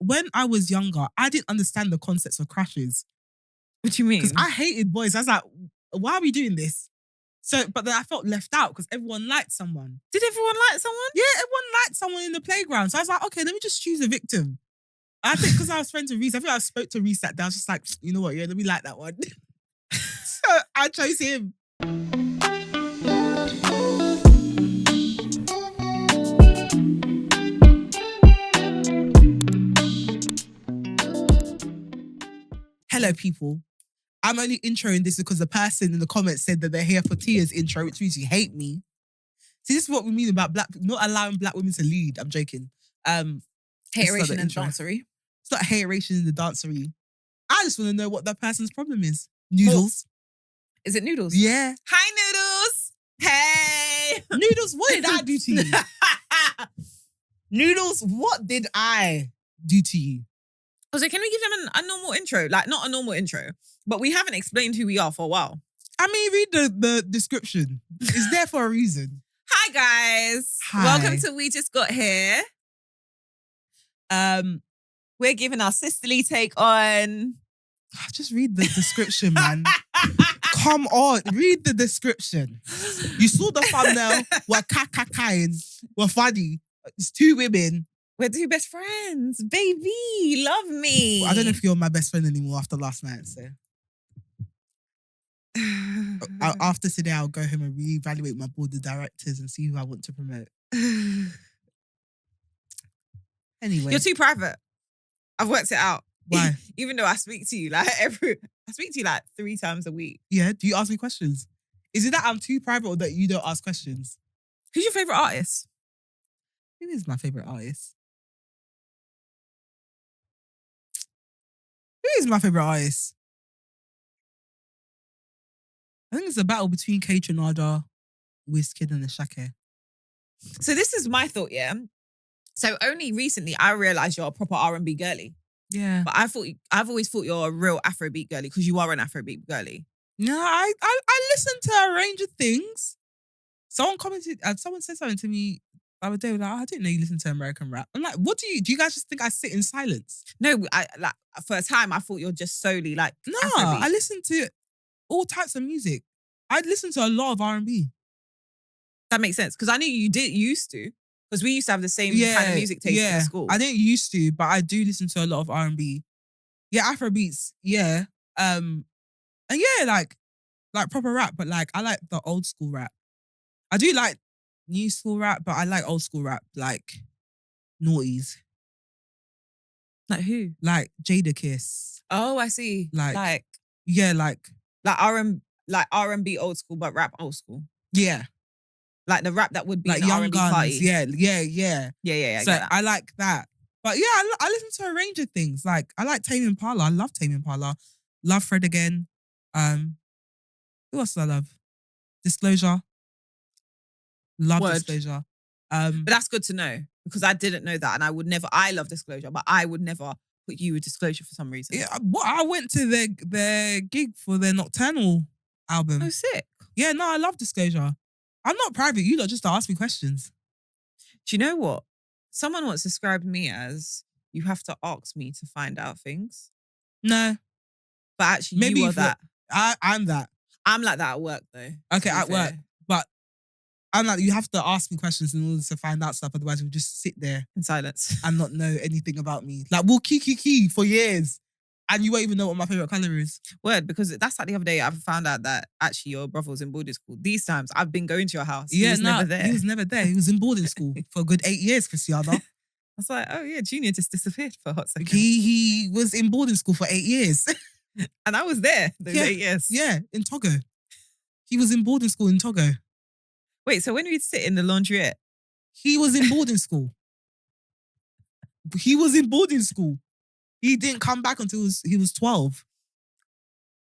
when I was younger, I didn't understand the concepts of crushes. What do you mean? Because I hated boys. I was like, why are we doing this? So, but then I felt left out because everyone liked someone. Did everyone like someone? Yeah, everyone liked someone in the playground. So I was like, okay, let me just choose a victim. I think because I was friends with Reese, I think I spoke to Reese that day. I was just like, you know what? Yeah, let me like that one. So I chose him. Hello, people. I'm only introing this because the person in the comments said that they're here for Tia's intro, which means you hate me. See, this is what we mean about not allowing black women to lead. I'm joking. Hateration and dancery. It's not hateration in the dancery. I just want to know what that person's problem is. Noodles. Well, is it Noodles? Yeah. Hi, Noodles. Hey. Noodles, what did I do to you? Noodles, what did I do to you? So can we give them a normal intro? Like, not a normal intro, but we haven't explained who we are for a while. I mean, read the description. It's there for a reason. Hi, guys. Hi. Welcome to We Just Got Here. We're giving our sisterly take on... Just read the description, man. Come on, read the description. You saw the thumbnail. We're kakakaing. We're funny. It's two women. We're two best friends. Baby, love me. I don't know if you're my best friend anymore after last night, so... After today, I'll go home and reevaluate my board of directors and see who I want to promote. Anyway. You're too private. I've worked it out. Why? Even though I speak to you like 3 times a week. Yeah, do you ask me questions? Is it that I'm too private or that you don't ask questions? Who's your favourite artist? Who is my favourite artist? Who is my favourite artist? I think it's a battle between K Trinada, Wizkid and Ashake. So this is my thought, yeah? So only recently I realised you're a proper R&B girly. Yeah. But I've always thought you're a real Afrobeat girly because you are an Afrobeat girly. No, I listen to a range of things. Someone said something to me the other day, like, I didn't know you listen to American rap. I'm like, what do you guys just think I sit in silence? No, for a time I thought you're just solely like No, Afrobeat. I listen to all types of music. I listen to a lot of R&B. That makes sense. Because I knew you used to. Because we used to have the same kind of music taste in school. I didn't used to, but I do listen to a lot of R&B. Yeah, Afrobeats, yeah. And yeah, like proper rap, but like I like the old school rap. I do like new school rap, but I like old school rap, like noughties. Like who? Like Jadakiss. Oh, I see. Like R&B old school, but rap old school. Yeah. Like the rap that would be like in Young R&B Guns. party. Yeah. So I like that. But yeah, I listen to a range of things. Like I like Tame Impala. I love Tame Impala. Love Fred again. Who else do I love? Disclosure. Love Word. Disclosure. But that's good to know because I didn't know that, and I love Disclosure, but I would never put you with Disclosure for some reason. Yeah, I went to their gig for their Nocturnal album. Oh, sick. Yeah, no, I love Disclosure. I'm not private. You lot just ask me questions. Do you know what? Someone once described me as you have to ask me to find out things. No. But actually, maybe you are that. I'm that. I'm like that at work, though. Okay, at work. But I'm like, you have to ask me questions in order to find out stuff. Otherwise, we'll just sit there in silence and not know anything about me. Like, we'll key for years. And you won't even know what my favourite colour is. Word, because that's like the other day I found out that actually your brother was in boarding school. These times I've been going to your house. Yeah, he was never there. He was never there. He was in boarding school for a good 8 years, Christiana. I was like, oh yeah, Junior just disappeared for a hot second. He was in boarding school for 8 years. And I was there those 8 years. Yeah, in Togo. He was in boarding school in Togo. Wait, so when we'd sit in the laundrette? He was in boarding school. He was in boarding school. He didn't come back until he was 12.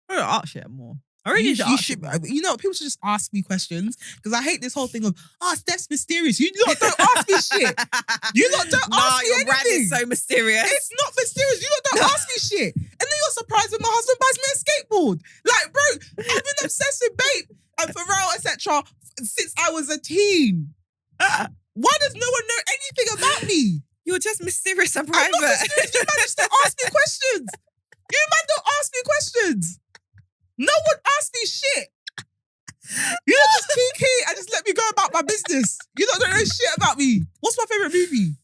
I don't ask shit more. I really need to ask shit. You know, people should just ask me questions because I hate this whole thing of, Steph's mysterious. You lot don't ask me shit. You lot don't ask me your brand anything. is so mysterious. It's not mysterious. You lot don't ask me shit. And then you're surprised when my husband buys me a skateboard. Like, bro, I've been obsessed with Bape and Pharrell, etc. since I was a teen. Why does no one know anything about me? You're just mysterious and I'm not private. mysterious. You man just don't ask me questions. You man don't ask me questions. No one asks me shit. You don't just kiki and just let me go about my business. You don't know shit about me. What's my favourite movie?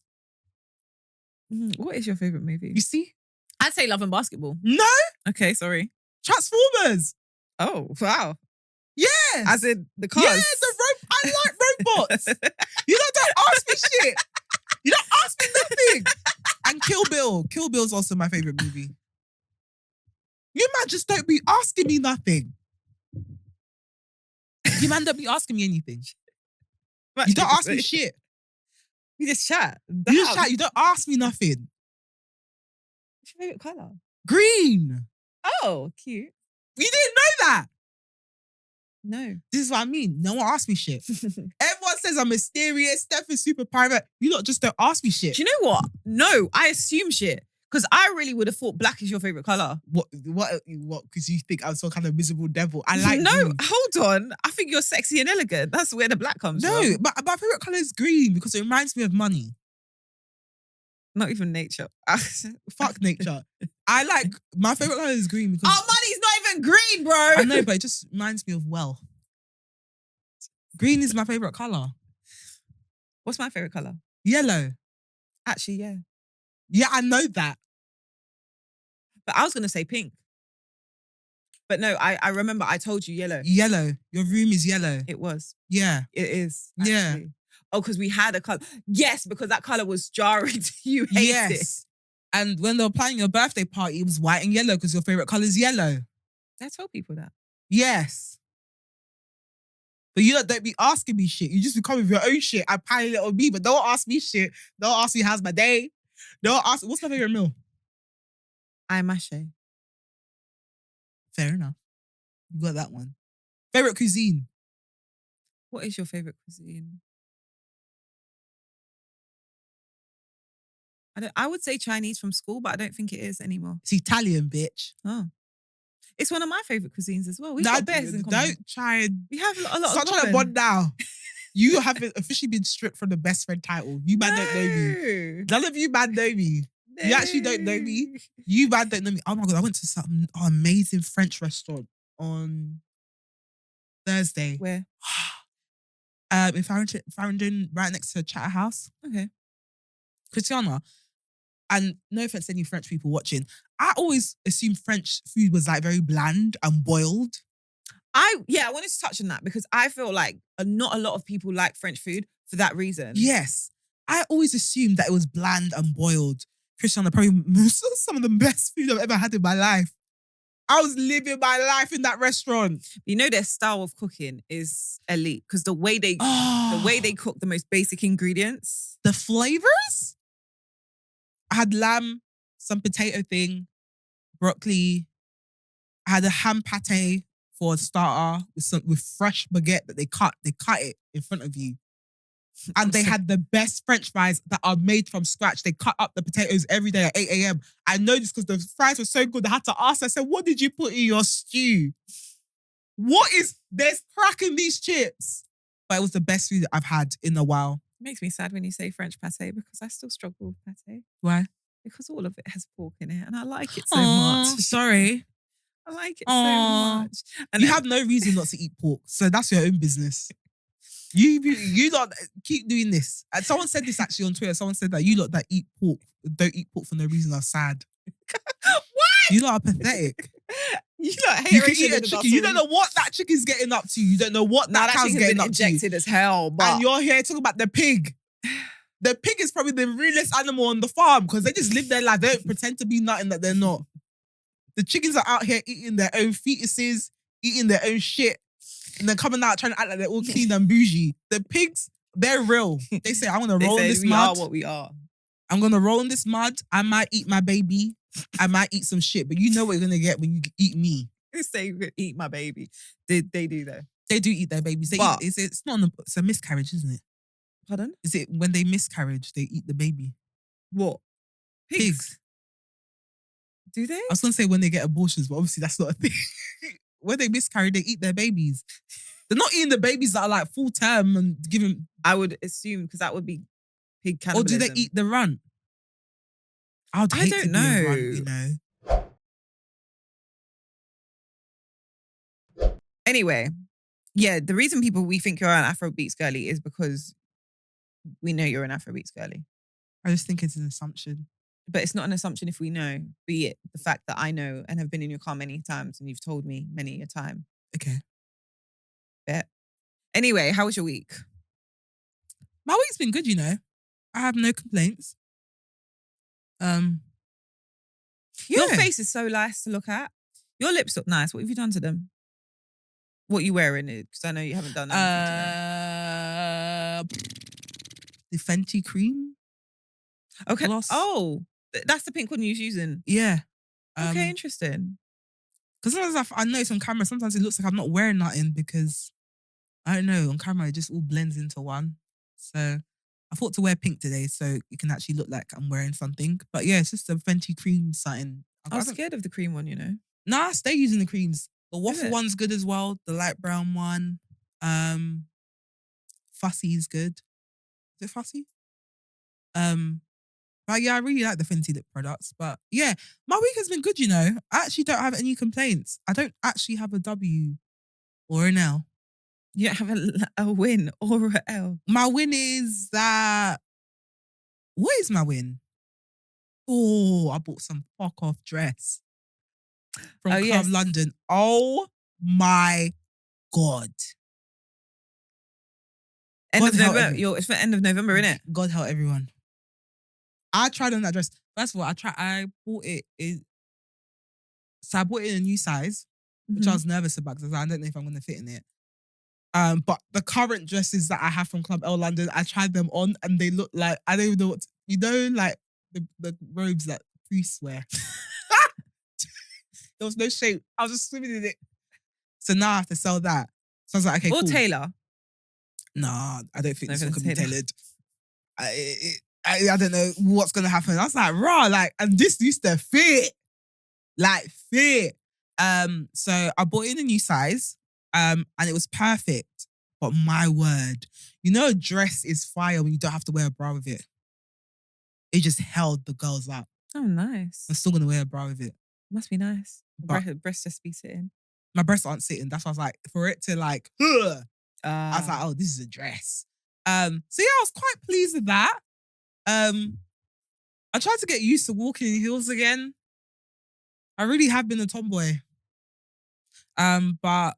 What is your favourite movie? You see? I'd say Love and Basketball. No. Okay, sorry. Transformers. Oh, wow. Yeah. As in the cars. Yeah, I like robots. You don't ask me shit. You don't ask me nothing. And Kill Bill. Kill Bill's also my favourite movie. You man just don't be asking me nothing. You man don't be asking me anything. You don't ask me shit. You just chat. You just chat. You don't ask me nothing. What's your favourite colour? Green. Oh, cute. You didn't know that. No. This is what I mean. No one asks me shit. Everyone says I'm mysterious. Steph is super private. You lot just don't ask me shit. Do you know what? No, I assume shit. Because I really would have thought black is your favourite colour. What? Because you think I'm some kind of miserable devil. I like No, green. hold on. I think you're sexy and elegant. That's where the black comes from. No, but my favourite colour is green because it reminds me of money. Not even nature. Fuck nature. I like, my favourite colour is green because... Our money's not even green, bro. I know, but it just reminds me of wealth. Green is my favourite colour. What's my favourite colour? Yellow. Actually, yeah. Yeah, I know that. But I was going to say pink. But no, I remember I told you yellow. Yellow. Your room is yellow. It was. Yeah. It is. Yeah. Actually. Oh, because we had a colour. Yes, because that colour was jarring to you. Hate it. And when they were planning your birthday party, it was white and yellow because your favourite colour is yellow. I tell people that. Yes. But you don't be asking me shit. You just be coming with your own shit. I pile it on me, but don't ask me shit. Don't ask me how's my day. Don't ask, what's my favourite meal? I mache. Fair enough. You got that one. Favourite cuisine? What is your favourite cuisine? I would say Chinese from school, but I don't think it is anymore. It's Italian, bitch. Oh. It's one of my favourite cuisines as well. We've got bears in common. Don't try and... We have a lot Stop of trying to common. bond now. You have officially been stripped from the best friend title. You man don't know me. None of you man know me. No. You actually don't know me. You man don't know me. Oh my God, I went to some amazing French restaurant on Thursday. Where? In Farringdon, right next to Chatter House. Okay. Christiana. And no offense to any French people watching, I always assumed French food was like very bland and boiled. I wanted to touch on that because I feel like not a lot of people like French food for that reason. Yes. I always assumed that it was bland and boiled. Christiana, probably some of the best food I've ever had in my life. I was living my life in that restaurant. You know their style of cooking is elite because the way they cook the most basic ingredients. The flavors? I had lamb, some potato thing, broccoli. I had a ham pate for a starter with fresh baguette that they cut. They cut it in front of you. And they had the best French fries that are made from scratch. They cut up the potatoes every day at 8 a.m. I know this because the fries were so good. I had to ask. I said, what did you put in your stew? There's crack in these chips. But it was the best food that I've had in a while. It makes me sad when you say French pate because I still struggle with pate. Why? Because all of it has pork in it and I like it so much. Sorry. I like it so much. And you have no reason not to eat pork. So that's your own business. You lot keep doing this. And someone said this actually on Twitter. Someone said that you lot that eat pork don't eat pork for no reason are sad. What? You lot are pathetic. You lot You can eat a chicken. You don't know what that chicken's getting up to. You don't know what that cow's getting up to. Injected as hell. But... And you're here talking about the pig. The pig is probably the realest animal on the farm because they just live their life. They don't pretend to be nothing that they're not. The chickens are out here eating their own fetuses, eating their own shit, and then coming out trying to act like they're all clean and bougie. The pigs, they're real. They say, I'm going to roll in this mud. We are what we are. I'm going to roll in this mud. I might eat my baby. I might eat some shit, but you know what you're going to get when you eat me. They say eat my baby. They do though. They do eat their babies. It's a miscarriage, isn't it? Pardon? Is it when they miscarriage, they eat the baby? What? Pigs. Do they? I was going to say when they get abortions, but obviously that's not a thing. When they miscarry, they eat their babies. They're not eating the babies that are like full term and giving... I would assume because that would be pig cannibalism. Or do they eat the runt? I'd I hate don't to be a runt, you know. know. Anyway, yeah, the reason we think you're an Afrobeats girly is because we know you're an Afrobeats girly. I just think it's an assumption. But it's not an assumption if we know, be it the fact that I know and have been in your car many times and you've told me many a time. Okay. Bet. Anyway, how was your week? My week's been good, you know. I have no complaints. Your Yeah. face is so nice to look at. Your lips look nice. What have you done to them? What are you wearing? Because I know you haven't done anything to them. The Fenty cream. Okay. Gloss. Oh, that's the pink one you're using. Yeah. Okay, interesting. Because sometimes I notice on camera, sometimes it looks like I'm not wearing nothing because I don't know, on camera it just all blends into one. So I thought to wear pink today so it can actually look like I'm wearing something. But yeah, it's just a Fenty cream something. I was scared of the cream one, you know. Nah, I stay using the creams. The waffle it? one's good as well. The light brown one. Fussy is good. Is it Fussy? But yeah, I really like the Fenty lip products. But yeah, my week has been good, you know. I actually don't have any complaints. I don't actually have a W or an L. You don't have a win or an L. My win is that... What is my win? Oh, I bought some fuck off dress from Club London. Oh my God. It's for end of November, innit? God help everyone. I tried on that dress. First of all, I bought it so I bought it in a new size, which I was nervous about because I don't know if I'm gonna fit in it. But the current dresses that I have from Club L London, I tried them on and they look like, I don't even know what you know, like the robes that priests wear. There was no shape. I was just swimming in it. So now I have to sell that. So I was like, okay, or cool. tailor. Nah, I don't think this one can be tailor. tailored. I don't know what's gonna happen. I was like, rah, like, and this used to fit. Like fit. So I bought it in a new size. And it was perfect. But my word, you know, a dress is fire when you don't have to wear a bra with it. It just held the girls up. Oh, nice. I'm still gonna wear a bra with it. Must be nice. But breasts just be sitting. My breasts aren't sitting. That's why I was like, for it to like, I was like, oh, this is a dress. So yeah, I was quite pleased with that. I tried to get used to walking in heels again. I really have been a tomboy. But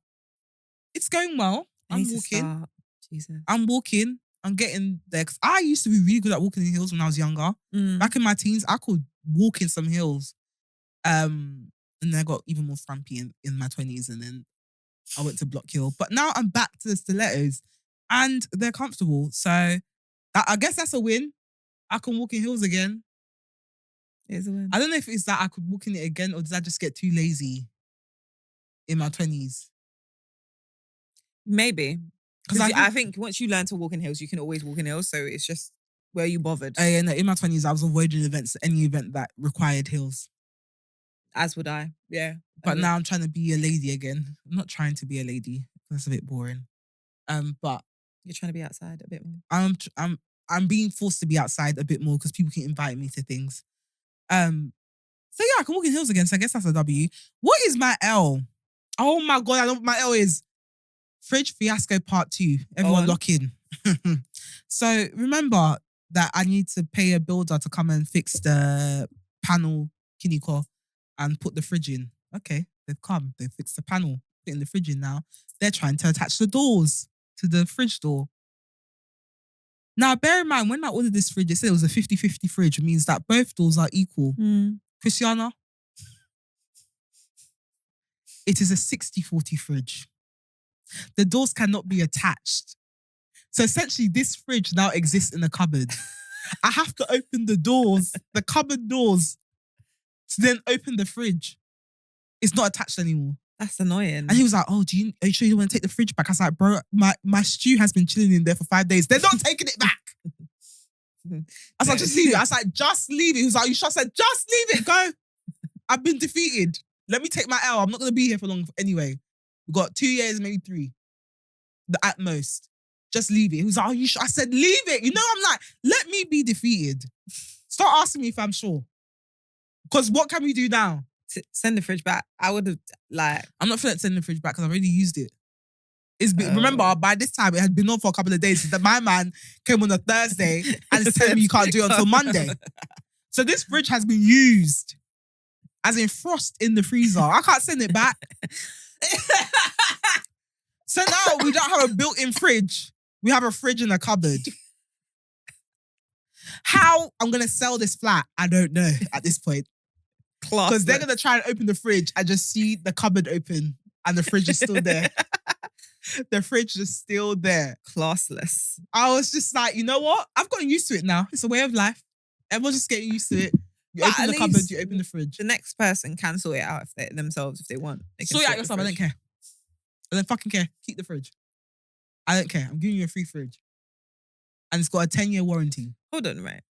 it's going well. I'm walking. Jesus. I'm walking. I'm getting there. 'Cause I used to be really good at walking in heels when I was younger. Back in my teens, I could walk in some heels. And then I got even more frumpy in my 20s, and then I went to Block Hill. But now I'm back to the stilettos, and they're comfortable. So I guess that's a win. I can walk in heels again. It is a win. I don't know if it's that I could walk in it again, or did I just get too lazy in my 20s? Maybe. Because I think once you learn to walk in heels, you can always walk in heels. So it's just, were you bothered? In my 20s, I was avoiding any event that required heels. As would I, yeah. But now I'm trying to be a lady again. I'm not trying to be a lady. That's a bit boring. But you're trying to be outside a bit more. I'm being forced to be outside a bit more because people can invite me to things. So yeah, I can walk in heels again. So I guess that's a W. What is my L? Oh my God, I know what my L is. Fridge fiasco part 2. Everyone lock in. So remember that I need to pay a builder to come and fix the panel kiniko and put the fridge in. Okay, they've come. They've fixed the panel. Putting the fridge in now. They're trying to attach the doors to the fridge door. Now, bear in mind, when I ordered this fridge, it said it was a 50-50 fridge. It means that both doors are equal. Christiana, it is a 60-40 fridge. The doors cannot be attached. So essentially, this fridge now exists in a cupboard. I have to open the doors, the cupboard doors, to then open the fridge. It's not attached anymore. That's annoying. And he was like, oh, are you sure you don't want to take the fridge back? I was like, bro, my stew has been chilling in there for 5 days. They're not taking it back. I was like, just leave it. I was like, just leave it. He was like, you sure? I said, just leave it, go. I've been defeated. Let me take my L. I'm not going to be here for long anyway. We've got 2 years, maybe 3. At most. Just leave it. He was like, are you sure? I said, leave it. You know, I'm like, let me be defeated. Start asking me if I'm sure. Because what can we do now? Send the fridge back. I would have I'm not feeling sending the fridge back because I've already used it. Remember, by this time it had been on for a couple of days. My man came on a Thursday and is telling me you can't do it until Monday. So this fridge has been used, as in frost in the freezer. I can't send it back. So now we don't have a built-in fridge. We have a fridge in a cupboard. How I'm going to sell this flat, I don't know at this point. Because they're going to try and open the fridge and just see the cupboard open and the fridge is still there. The fridge is still there. Classless. I was just like, you know what? I've gotten used to it now. It's a way of life. Everyone's just getting used to it. You open the cupboard, you open the fridge. The next person can sort it out themselves if they want. Sort it out yourself, I don't care. I don't fucking care. Keep the fridge. I don't care. I'm giving you a free fridge. And it's got a 10-year warranty. Hold on, right.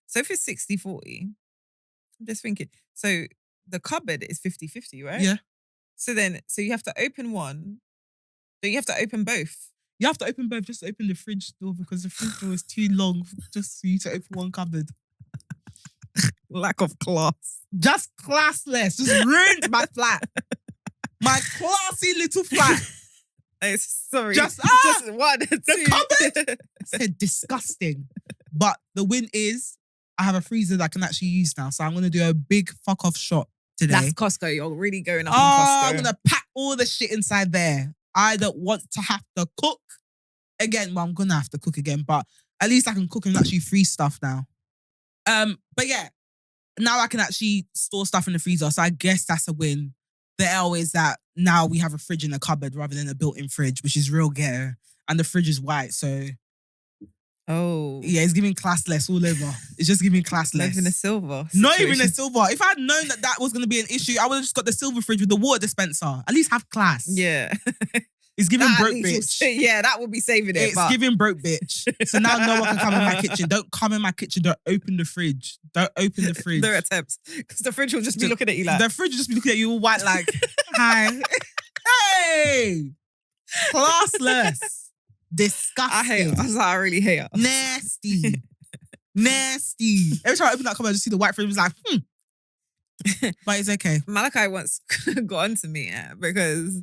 So if it's 60-40, I'm just thinking, so the cupboard is 50-50, right? Yeah. So you have to open one, but you have to open both. You have to open both, just open the fridge door because the fridge door is too long just for you to open one cupboard. Lack of class. Just classless. Just ruined my flat. My classy little flat. Sorry. Just one. The cupboard. I said disgusting. But the win is I have a freezer that I can actually use now. So I'm going to do a big fuck off shot today. That's Costco. You're really going up in Costco. I'm going to pack all the shit inside there. I don't want to have to cook again. Well, I'm going to have to cook again. But at least I can cook and actually freeze stuff now. But yeah, now I can actually store stuff in the freezer. So I guess that's a win. The L is that now we have a fridge in a cupboard rather than a built-in fridge, which is real ghetto. And the fridge is white, so... Oh. Yeah, it's giving classless all over. It's just giving classless. Not even a silver situation. Not even a silver. If I had known that was going to be an issue, I would have just got the silver fridge with the water dispenser. At least have class. Yeah. It's giving broke bitch. Yeah, that would be saving it. It's giving broke bitch. So now no one can come in my kitchen. Don't come in my kitchen. Don't open the fridge. Don't open the fridge. No attempts. Because the fridge will just be looking at you like... The fridge will just be looking at you all white like, hi. Hey. Classless. Disgusting. I hate it. I really hate it. Nasty. Nasty. Every time I open that cupboard, I just see the white fridge. I was like, But it's okay. Malachi once got onto me because...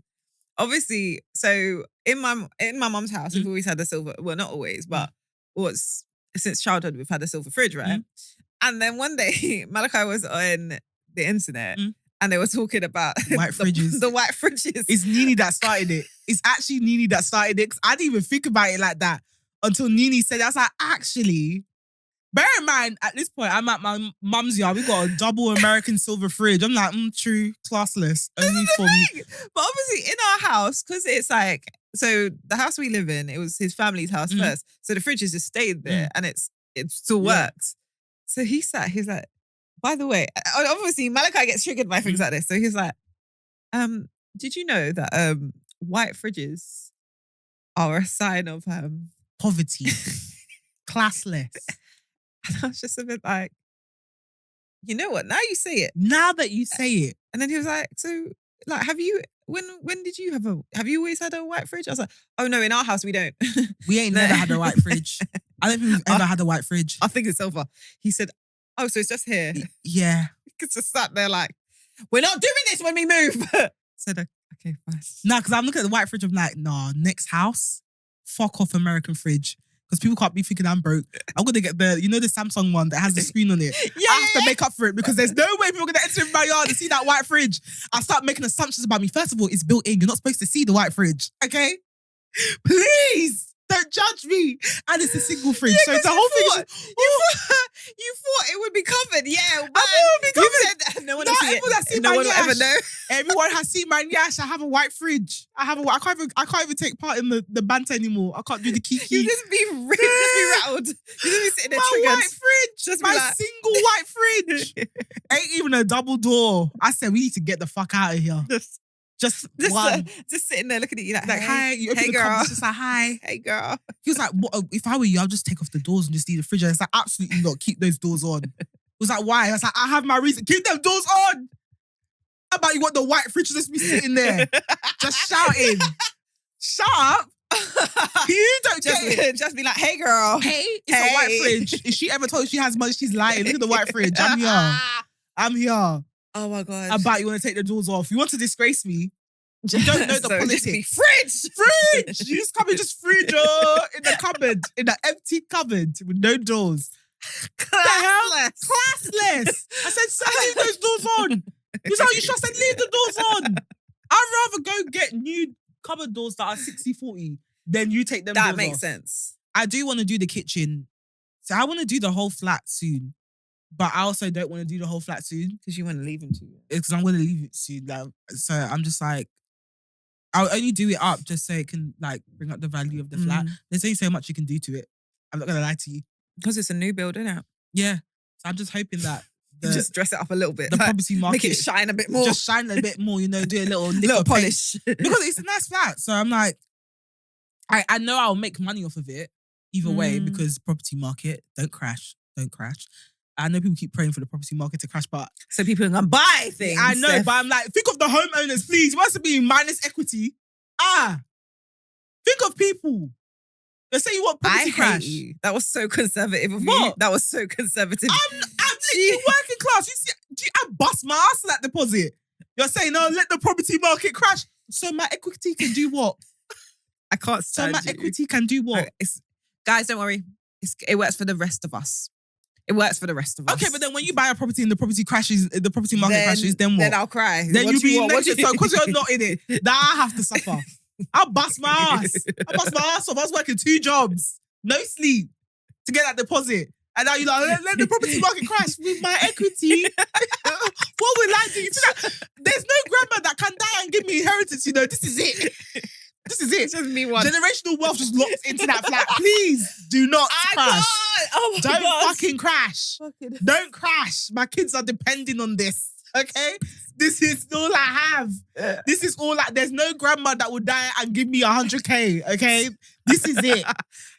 Obviously, so in my mum's house, we've always had a silver. Well, not always, but since childhood, we've had a silver fridge, right? And then one day, Malachi was on the internet, and they were talking about white fridges. The white fridges. It's Nini that started it. It's actually Nini that started it. 'Cause I didn't even think about it like that until Nini said it. I was like, actually. Bear in mind, at this point, I'm at my mum's yard. We got a double American silver fridge. I'm like, true, classless. Only for me. But obviously, in our house, because it's like, so the house we live in, it was his family's house first. So the fridge has just stayed there and it still works. So he's like, by the way, obviously Malachi gets triggered by things like this. So he's like, did you know that white fridges are a sign of poverty? Classless. And I was just a bit like, you know what? Now you say it. Now that you say it. And then he was like, so, like, when did you have you always had a white fridge? I was like, oh no, in our house we don't. We ain't never had a white fridge. I don't think we've ever had a white fridge. I think it's silver. He said, oh, so it's just here. Yeah. Because just sat there like, we're not doing this when we move. I said, okay, fine. No, because I'm looking at the white fridge. I'm like, nah, next house, fuck off American fridge. Because people can't be thinking I'm broke. I'm going to get the Samsung one that has the screen on it. I have to make up for it because there's no way people are going to enter in my yard and see that white fridge. I start making assumptions about me. First of all, it's built in. You're not supposed to see the white fridge. Okay? Please don't judge me. And it's a single fridge. So the whole thing is... You thought it would be covered. Yeah. I thought it would be covered. Said, no one will see it. No one will ever know. Everyone has seen my yash. I have a white fridge. I can't even take part in the banter anymore. I can't do the kiki. You just be rattled. You just be sitting there triggered. My white fridge. Just my single white fridge. Ain't even a double door. I said we need to get the fuck out of here. Just one. Just sitting there looking at you like hi. You open the girl. cupboard, just like, hi. Hey, girl. He was like, what, if I were you, I'll just take off the doors and just leave the fridge. And it's like, absolutely not. Keep those doors on. It was like, why? I was like, I have my reason. Keep them doors on. How about you want the white fridge to just be sitting there? Just shouting. Shut up. You don't get it. Just be like, hey, girl. Hey, it's a white fridge. If she ever told you she has money, she's lying. Look at the white fridge. I'm here. I'm here. Oh my God. About you want to take the doors off. You want to disgrace me. You don't know the So politics. just be fridge. Fridge! You just come and just fridge in the cupboard, in the empty cupboard with no doors. Classless. Classless! I said, sir, leave those doors on. You know, you should have said, leave the doors on. I'd rather go get new cupboard doors that are 60-40 than you take them doors That off. makes sense. I do want to do the kitchen. So I want to do the whole flat soon. But I also don't want to do the whole flat soon. Because you want to leave him to you. Because I'm going to leave it soon. Like, so I'm just like, I'll only do it up just so it can like bring up the value of the flat. There's only so much you can do to it. I'm not going to lie to you. Because it's a new build, isn't it? Yeah. So I'm just hoping that You just dress it up a little bit. the property market. Make it shine a bit more. Just shine a bit more, you know, do a little polish. Because it's a nice flat. So I'm like, I know I'll make money off of it either way because property market, don't crash. I know people keep praying for the property market to crash, but so people can buy things. I know, but I'm like, think of the homeowners, please. Wants to be minus equity. Think of people. They say you want property crash. You. That was so conservative of you. What? That was so conservative. I'm literally working class. You see, I bust my ass for that deposit. You're saying, no, let the property market crash. So my equity can do what? I can't stand So my equity can do what? Guys, don't worry. It works for the rest of us. It works for the rest of us. Okay, but then when you buy a property and the property crashes, the property market crashes, then what? Then I'll cry. Then What you'll be want? negative. So because you're not in it, then I have to suffer. I'll bust my ass. I bust my ass off. I was working 2 jobs, no sleep, to get that deposit. And now you're like, let the property market crash with my equity. What will I do? You feel like there's no grandma that can die and give me inheritance. You know, this is it. This is it. It's just me one. Generational wealth just locked into that flat. Please do not crash. Oh my Don't God. fucking crash. Don't crash. My kids are depending on this. Okay? This is all I have. This is all there's no grandma that would die and give me 100K. Okay? This is it.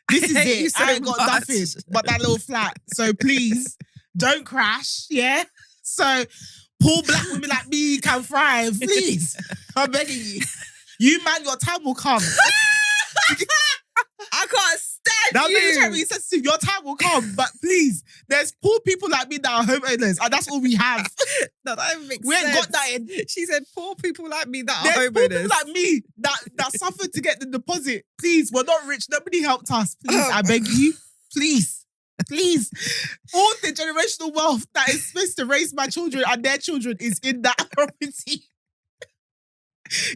This is it. So I ain't got nothing but that little flat. So please, don't crash. Yeah? So poor black women like me can thrive. Please. I'm begging you. You man, your time will come. I can't stand Now, you. your time will come, but please, there's poor people like me that are homeowners, and that's all we have. No, that even makes We ain't sense. got that in. She said, poor people like me that There's are poor homeowners. people like me that suffered to get the deposit. Please, we're not rich. Nobody helped us. Please, I beg you. Please. Please. All the generational wealth that is supposed to raise my children and their children is in that property.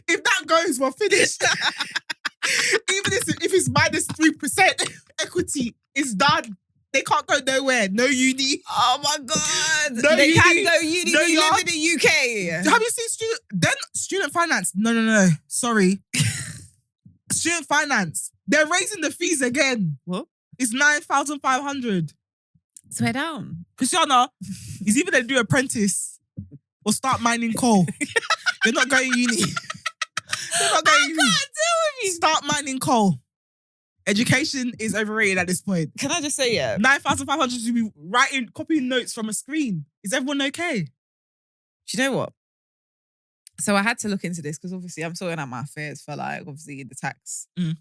If that goes, we're finished. Even if it's minus 3% equity, it's done. They can't go nowhere. No uni. Oh my God. No they uni. can't go uni. No We yard. live in the UK. Have you seen student finance? No. Sorry. Student finance. They're raising the fees again. What? It's 9,500. Swear down. Christiana, it's either they do apprentice or start mining coal. You're not going uni. You're not going uni. I can't deal with you. Start mining coal. Education is overrated at this point. Can I just say, yeah? 9,500 to be copying notes from a screen. Is everyone okay? Do you know what? So I had to look into this because obviously I'm sorting out my affairs for like obviously the tax. And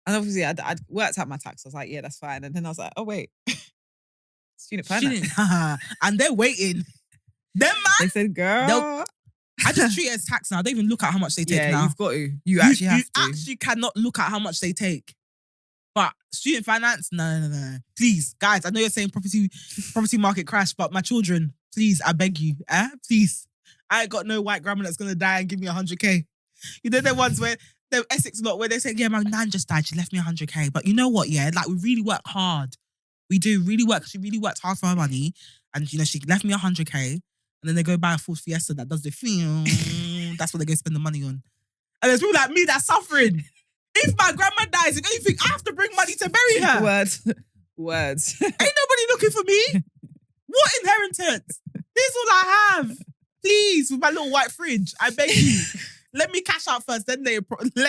obviously I'd worked out my tax. I was like, yeah, that's fine. And then I was like, oh wait, student finance. And they're waiting. Them man. They said, girl. I just treat it as tax now. I don't even look at how much they take now. You've got to. You actually have to. You actually cannot look at how much they take. But student finance, no. Please, guys, I know you're saying property market crash, but my children, please, I beg you, please. I ain't got no white grandma that's gonna die and give me 100K. You know the ones where the Essex lot where they say, yeah, my nan just died, she left me 100K. But you know what? Yeah, like we really work hard. We do really work. She really worked hard for her money, and you know she left me 100K. And then they go buy a Ford Fiesta that does the film. That's what they go spend the money on. And there's people like me that's suffering. If my grandma dies, if anything, I have to bring money to bury her. Words. Ain't nobody looking for me. What inheritance? This is all I have. Please, with my little white fridge, I beg you. Let me cash out first, then let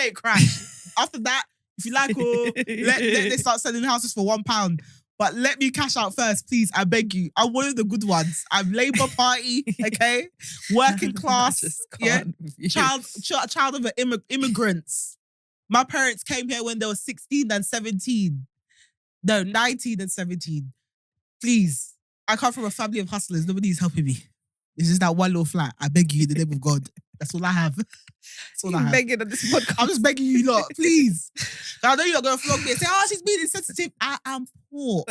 it crash. After that, if you like, let they start selling houses for £1. But let me cash out first, please. I beg you. I'm one of the good ones. I'm Labour Party, okay? Working class, yeah? Child of immigrants. My parents came here when they were 16 and 17. No, 19 and 17. Please. I come from a family of hustlers. Nobody's helping me. It's just that one little flat. I beg you in the name of God. That's all I have. That's all I have. Begging on this podcast. I'm just begging you lot, please. I know you're not going to flog me and say, oh, she's being insensitive. I am poor.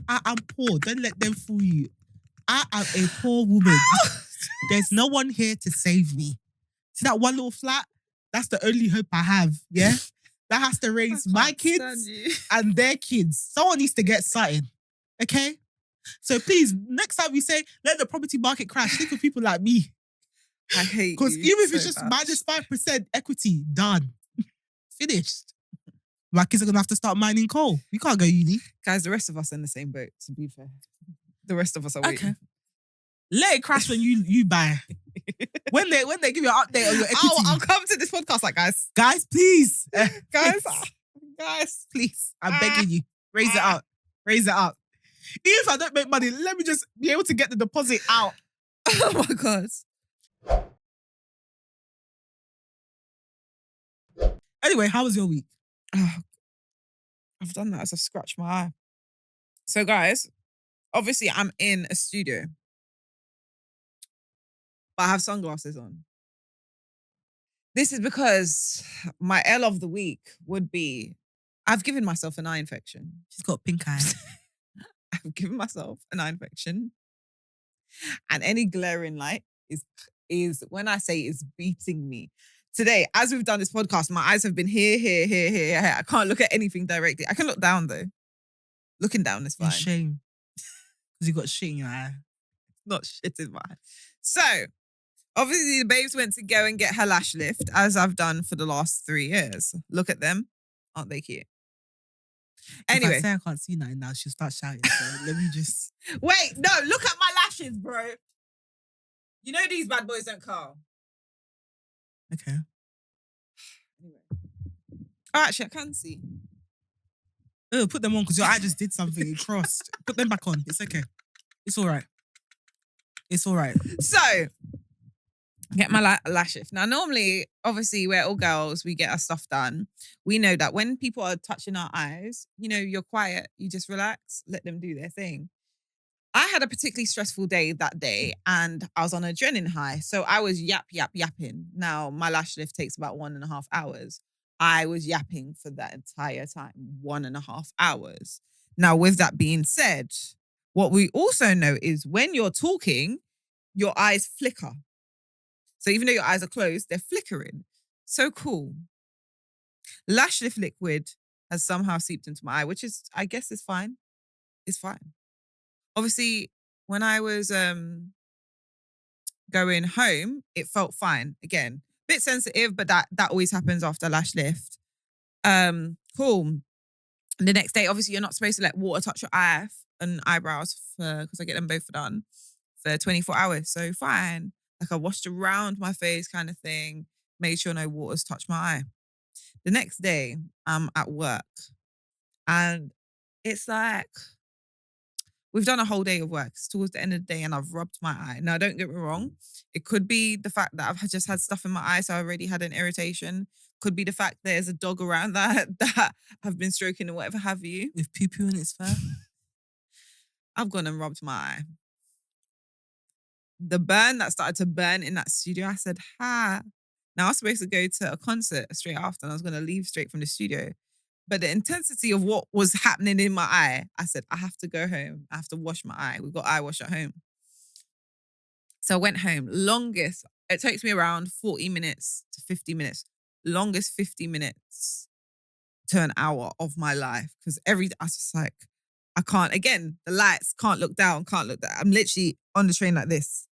I am poor. Don't let them fool you. I am a poor woman. There's no one here to save me. See that one little flat? That's the only hope I have, yeah? That has to raise my kids and their kids. Someone needs to get started, okay? So please, next time we say, let the property market crash, think of people like me. I hate you. Because even if it's just minus 5% equity, done. Finished. My kids are going to have to start mining coal. We can't go uni. Guys, the rest of us are in the same boat, to be fair. The rest of us are waiting. Okay. Let it crash when you buy. When they give you an update on your equity. I'll come to this podcast like, guys, please. guys, please. I'm begging you. Raise it up. Raise it up. Even if I don't make money, let me just be able to get the deposit out. Oh my God. Anyway, how was your week? Oh, I've done that as I scratched my eye. So guys, obviously I'm in a studio, but I have sunglasses on. This is because my L of the week would be, I've given myself an eye infection. She's got pink eyes. I've given myself an eye infection. And any glaring light is when I say is beating me. Today, as we've done this podcast, my eyes have been here. I can't look at anything directly. I can look down though. Looking down is fine. Shame. Because you got shit in your eye. Not shit in my eye. So, obviously the babes went to go and get her lash lift, as I've done for the last 3 years. Look at them. Aren't they cute? Anyway. If I say I can't see nothing now, she'll start shouting. So let me just... Wait, no, look at my lashes, bro. You know these bad boys don't curl. Okay. Anyway. Oh, actually, I can see. Oh, put them on because your eye just did something. It crossed. Put them back on. It's okay. It's all right. It's all right. So, get my lash lift. Now, normally, obviously, we're all girls. We get our stuff done. We know that when people are touching our eyes, you know, you're quiet. You just relax. Let them do their thing. I had a particularly stressful day that day and I was on a adrenaline high. So I was yapping. Now, my lash lift takes about 1.5 hours. I was yapping for that entire time, 1.5 hours. Now, with that being said, what we also know is when you're talking, your eyes flicker. So even though your eyes are closed, they're flickering. So cool. Lash lift liquid has somehow seeped into my eye, which is, I guess, is fine. It's fine. Obviously, when I was going home, it felt fine. Again, bit sensitive, but that always happens after lash lift. Cool. And the next day, obviously, you're not supposed to let water touch your eye and eyebrows because I get them both done for 24 hours. So fine. Like I washed around my face kind of thing, made sure no water's touched my eye. The next day, I'm at work and it's like, we've done a whole day of work. It's towards the end of the day and I've rubbed my eye. Now, don't get me wrong. It could be the fact that I've just had stuff in my eye, so I already had an irritation. Could be the fact there's a dog around that I've been stroking or whatever have you. With poo-poo in its fur. I've gone and rubbed my eye. The burn that started to burn in that studio, I said, ha. Now, I was supposed to go to a concert straight after and I was going to leave straight from the studio. But the intensity of what was happening in my eye, I said, I have to go home. I have to wash my eye. We've got eye wash at home. So I went home. Longest, it takes me around 40 minutes to 50 minutes. Longest 50 minutes to an hour of my life. Because I was just like, I can't, again, the lights, can't look down, can't look down. I'm literally on the train like this.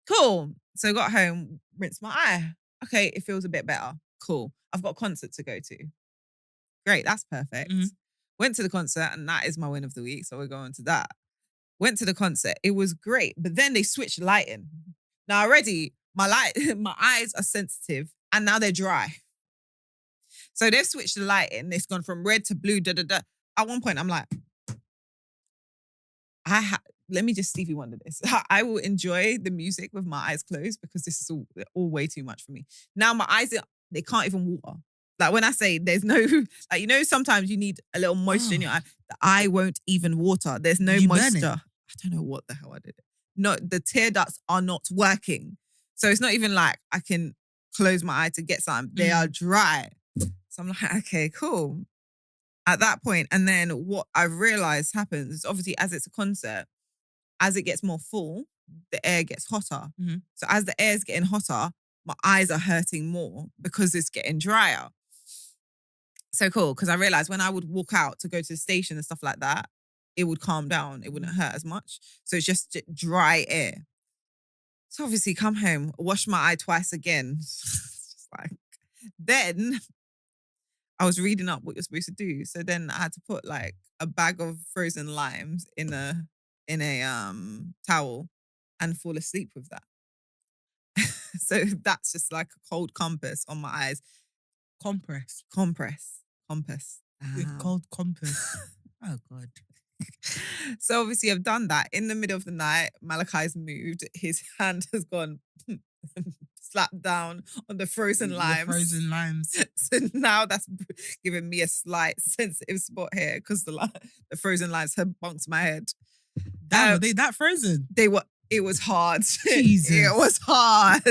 Cool. So I got home, rinsed my eye. Okay, it feels a bit better. Cool. I've got a concert to go to. Great, that's perfect. Mm-hmm. Went to the concert and that is my win of the week. So we're going to that. Went to the concert. It was great. But then they switched lighting. Now already my eyes are sensitive and now they're dry. So they've switched the lighting. It's gone from red to blue. At one point I'm like, let me just Stevie Wonder this. I will enjoy the music with my eyes closed because this is all way too much for me. Now my eyes, they can't even water. Like when I say there's no, like, you know, sometimes you need a little moisture in your eye. The eye won't even water. There's no You burn it? moisture. I don't know what the hell I did. No, the tear ducts are not working. So it's not even like I can close my eye to get something. They are dry. So I'm like, okay, cool. At that point, and then what I've realized happens is obviously as it's a concert, as it gets more full, the air gets hotter. So as the air is getting hotter, my eyes are hurting more because it's getting drier. So cool, because I realized when I would walk out to go to the station and stuff like that, it would calm down. It wouldn't hurt as much. So it's just dry air. So obviously come home, wash my eye twice again. Just like, then I was reading up what you're supposed to do. So then I had to put like a bag of frozen limes in a towel and fall asleep with that. So that's just like a cold compass on my eyes. Compress. Compass. Cold compass. Oh God. So obviously I've done that. In the middle of the night, Malachi's moved. His hand has gone slapped down on the frozen limes. The frozen limes. So now that's giving me a slight sensitive spot here because the frozen limes have bunked my head. Damn, were they that frozen? They were. It was hard. Jesus. It was hard.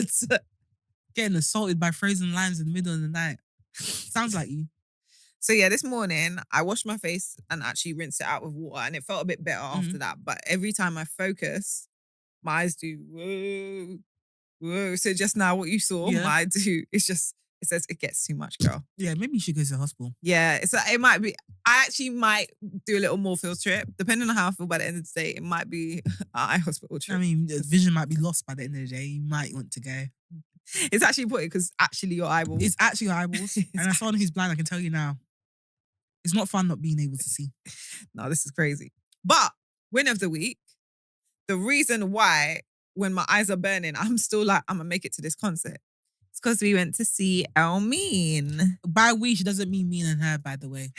Getting assaulted by frozen limes in the middle of the night. Sounds like you. So yeah, this morning I washed my face and actually rinsed it out with water, and it felt a bit better after that. But every time I focus, my eyes do whoa, whoa. So just now, what you saw, my eyes do. It says it gets too much, girl. Yeah, maybe you should go to the hospital. Yeah, it might be. I actually might do a little more field trip, depending on how I feel by the end of the day. It might be an eye hospital trip. I mean, the vision might be lost by the end of the day. You might want to go. It's actually important because actually your eyeballs. It's actually your eyeballs. And as someone who's blind, I can tell you now, it's not fun not being able to see. No, this is crazy. But win of the week, the reason why when my eyes are burning, I'm still like, I'm going to make it to this concert. It's because we went to see Elmeen. By we, she doesn't mean me and her, by the way.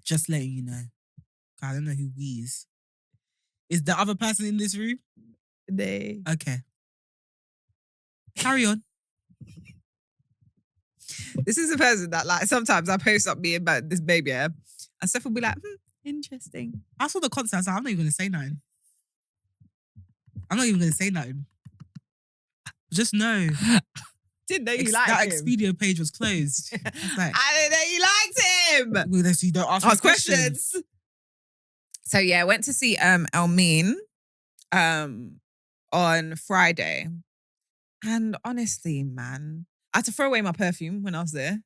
Just letting you know. I don't know who we is. Is the other person in this room? They. Okay. Carry on. This is a person that, like, sometimes I post up me about this baby, and Steph will be like, interesting. I saw the concert, so I'm not even going to say nothing. I'm not even going to say nothing. Just know. Didn't know you liked that him. Expedia page was closed. Like, I didn't know you liked him. Well, so you don't ask questions. So yeah, I went to see Elmeen on Friday. And honestly, man, I had to throw away my perfume when I was there.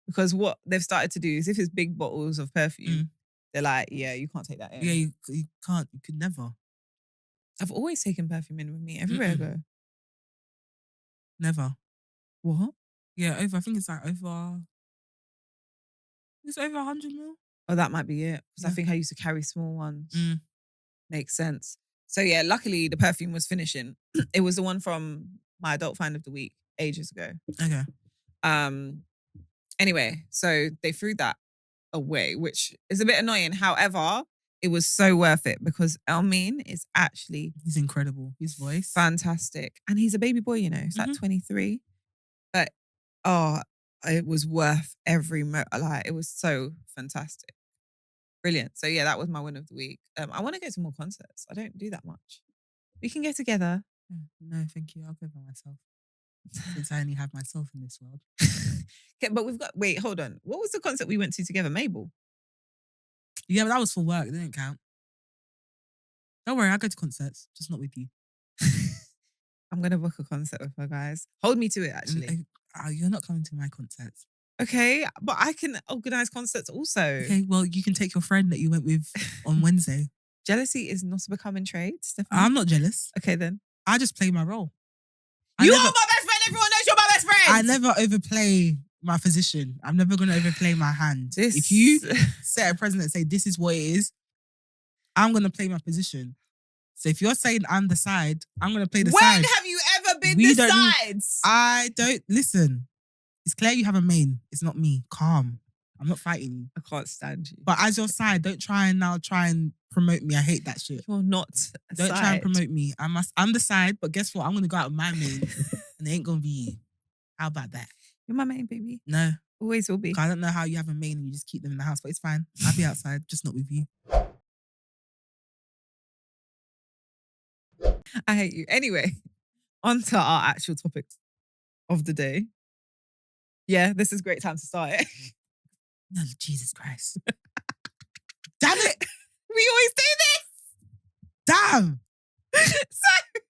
Because what they've started to do is if it's big bottles of perfume, they're like, yeah, you can't take that in. Yeah, you can't. You could never. I've always taken perfume in with me everywhere I go. Never. What? Yeah, I think it's like over. It's over 100 mil. Oh, that might be it. Because I think I used to carry small ones. Makes sense. So yeah, luckily the perfume was finishing. It was the one from my adult find of the week ages ago. Okay. Anyway, so they threw that away, which is a bit annoying. However, it was so worth it because Elmeen is actually... He's incredible. His voice. Fantastic. And he's a baby boy, you know. He's like 23. But, it was worth every... Like, it was so fantastic. Brilliant. So yeah, that was my win of the week. I want to go to more concerts. I don't do that much. We can get together. No, thank you. I'll go by myself. Since I only have myself in this world. Okay, but we've got... Wait, hold on. What was the concert we went to together? Mabel? Yeah, but that was for work. It didn't count. Don't worry, I'll go to concerts. Just not with you. I'm going to book a concert with her, guys. Hold me to it, actually. You're not coming to my concerts. Okay, but I can organise concerts also. Okay, well, you can take your friend that you went with on Wednesday. Jealousy is not a becoming trait, Stephanie. I'm not jealous. Okay, then. I just play my role. You are my best friend. Everyone knows you're my best friend. I never overplay my position. I'm never going to overplay my hand. If you set a precedent and say, this is what it is, I'm going to play my position. So if you're saying I'm the side, I'm going to play the side. When have you ever been the sides? I don't... Listen. It's clear you have a main. It's not me. Calm. I'm not fighting you. I can't stand you. But as your side, don't try and promote me. I hate that shit. You're not a Don't side. try and promote me. I'm the side, but guess what? I'm going to go out with my main and it ain't going to be you. How about that? You're my main baby. No. Always will be. I don't know how you have a main and you just keep them in the house, but it's fine. I'll be outside, just not with you. I hate you. Anyway, on to our actual topic of the day. Yeah, this is a great time to start it. No, Jesus Christ. Damn it! We always do this. Damn! So,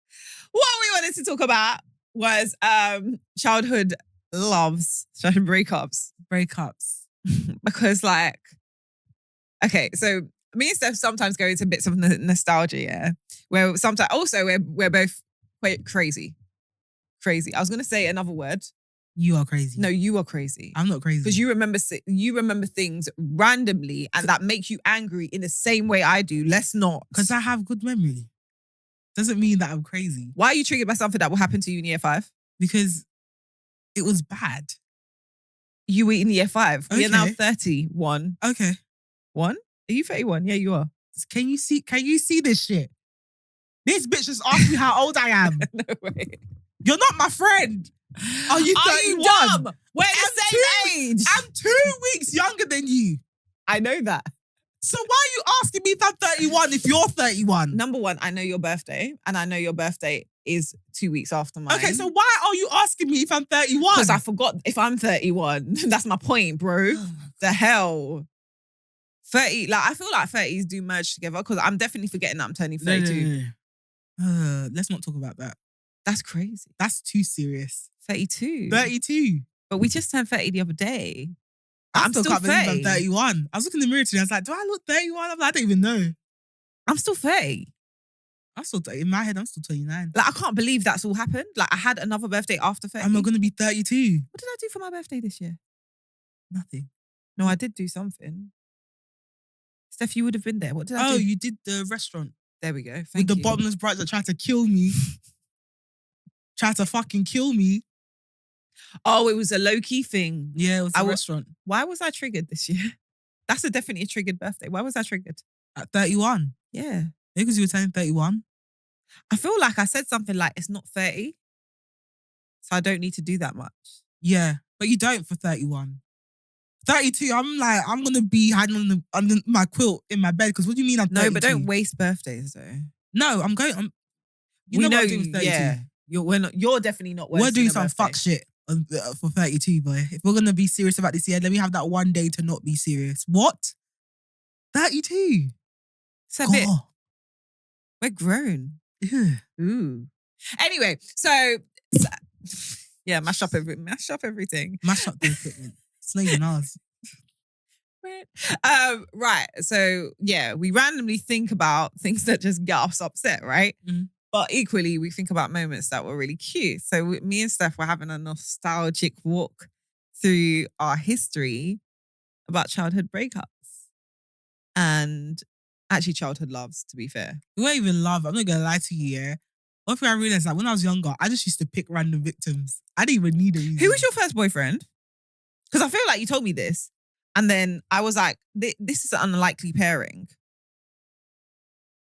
what we wanted to talk about was childhood loves, childhood breakups. Because like, okay, so me and Steph sometimes go into bits of nostalgia, yeah. Where sometimes also we're both quite crazy. Crazy. I was gonna say another word. You are crazy. No, you are crazy. I'm not crazy. Because you remember things randomly and that make you angry in the same way I do. Let's not. Because I have good memory. Doesn't mean that I'm crazy. Why are you triggered by something that will happen to you in year 5? Because it was bad. You were in year 5. Okay. You're now 31. Okay. 1? Are you 31? Yeah, you are. Can you see this shit? This bitch just asked me how old I am. No way. You're not my friend. Are you 31? Are you dumb? We're the same age. I'm 2 weeks younger than you. I know that. So why are you asking me if I'm 31 if you're 31? Number one, I know your birthday, and I know your birthday is 2 weeks after mine. Okay, so why are you asking me if I'm 31? Because I forgot if I'm 31. That's my point, bro. The hell? 30, like I feel like 30s do merge together because I'm definitely forgetting that I'm turning 32. No. Let's not talk about that. That's crazy. That's too serious. 32. 32. But we just turned 30 the other day. I I'm still still can't believe 30. I'm 31. I was looking in the mirror today. I was like, do I look 31? I'm like, I don't even know. I'm still 30. I'm still, in my head, I'm still 29. Like I can't believe that's all happened. Like I had another birthday after 30. I'm not going to be 32. What did I do for my birthday this year? Nothing. No, I did do something. Steph, you would have been there. What did I do? Oh, you did the restaurant. There we go. Thank With the you. bottomless brats that tried to kill me. Tried to fucking kill me. Oh, it was a low-key thing. Yeah, it was a restaurant. Why was I triggered this year? That's definitely a triggered birthday. Why was I triggered? At 31. Yeah. Because you were turning 31. I feel like I said something like, it's not 30. So I don't need to do that much. Yeah, but you don't for 31. 32, I'm like, I'm going to be hiding under my quilt in my bed because what do you mean I'm 32? No, but don't waste birthdays though. No, I'm going, you we know know what I'm doing for 32. Yeah. You're definitely not wasting We're doing a some birthday. fuck shit for 32, boy. If we're going to be serious about this year, let me have that one day to not be serious. What? 32? It's a bit. We're grown. Yeah. Ooh. Anyway, so yeah, mash up everything. Mash up the equipment. It's not even ours. Right. So yeah, we randomly think about things that just get us upset, right? Mm-hmm. But equally, we think about moments that were really cute. So me and Steph were having a nostalgic walk through our history about childhood breakups and actually childhood loves, to be fair. We weren't even love. I'm not going to lie to you, yeah? One thing I realized that when I was younger, I just used to pick random victims. I didn't even need a reason. Who was your first boyfriend? Because I feel like you told me this. And then I was like, this is an unlikely pairing.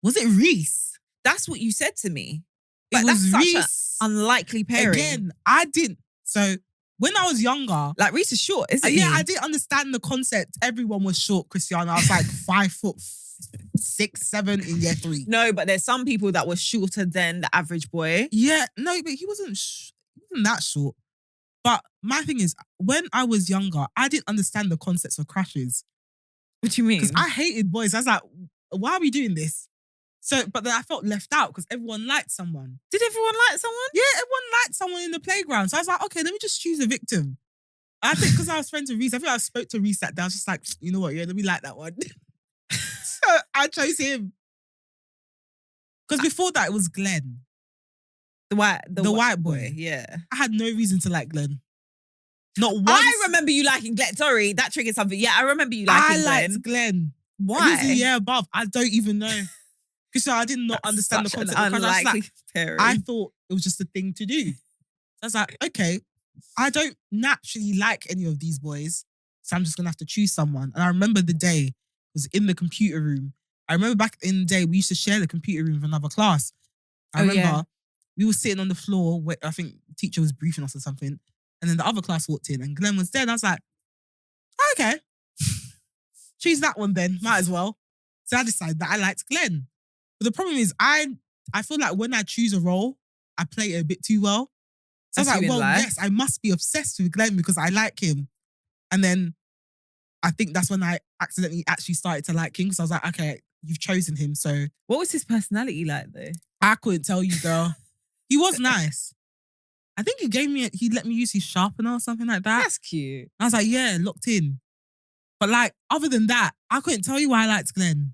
Was it Reese? That's what you said to me. But But it was that's Reese. such an unlikely pairing. Again, I didn't. So when I was younger, Like Reese is short, isn't he? yeah, I didn't understand the concept. Everyone was short, Christiana. I was like 5'6", 7" in year 3. No, but there's some people that were shorter than the average boy. Yeah, no, but he wasn't that short. But my thing is, when I was younger, I didn't understand the concepts of crushes. What do you mean? Because I hated boys. I was like, why are we doing this? So, but then I felt left out because everyone liked someone. Did everyone like someone? Yeah, everyone liked someone in the playground. So I was like, okay, let me just choose a victim. I think because I was friends with Reese, I think I spoke to Reese that day. I was just like, you know what? Yeah, let me like that one. So I chose him. Because before that, it was Glenn. The white boy. Yeah. I had no reason to like Glenn. Not once. I remember you liking Glenn. Sorry, that triggered something. Yeah, I remember you liking I Glenn. liked Glenn. Why? He was a year above. I don't even know. Because I did not understand the Such an concept. Because I was unlikely like, pairing. I thought it was just a thing to do. So I was like, okay, I don't naturally like any of these boys. So I'm just going to have to choose someone. And I remember the day, it was in the computer room. I remember back in the day, we used to share the computer room with another class. I remember we were sitting on the floor where I think the teacher was briefing us or something. And then the other class walked in and Glenn was there. And I was like, oh, okay. Choose that one then. Might as well. So I decided that I liked Glenn. But the problem is I feel like when I choose a role, I play it a bit too well. So I was like, well, yes, I must be obsessed with Glenn because I like him. And then I think that's when I accidentally actually started to like him because I was like, okay, you've chosen him. So what was his personality like though? I couldn't tell you, girl. He was nice. I think he let me use his sharpener or something like that. That's cute. I was like, yeah, locked in. But like, other than that, I couldn't tell you why I liked Glenn.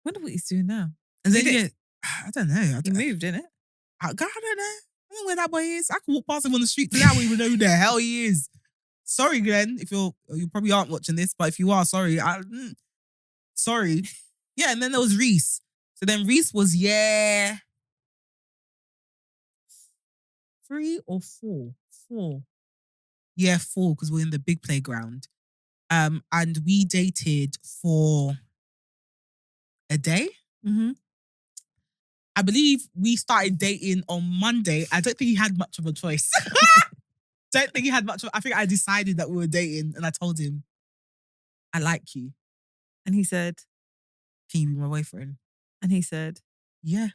Wonder what he's doing now. And then I don't know. He moved, innit? I don't know. I don't know where that boy is. I can walk past him on the street today. I won't even know who the hell he is. Sorry, Glenn, if you probably aren't watching this, but if you are, sorry. Sorry. Yeah, and then there was Reese. So then Reese was 3 or 4? 4. Yeah, 4, because we're in the big playground. And we dated for a day. Mm-hmm. I believe we started dating on Monday. I don't think he had much of a choice. I think I decided that we were dating and I told him, I like you. And he said, can you be my boyfriend? And he said, yeah.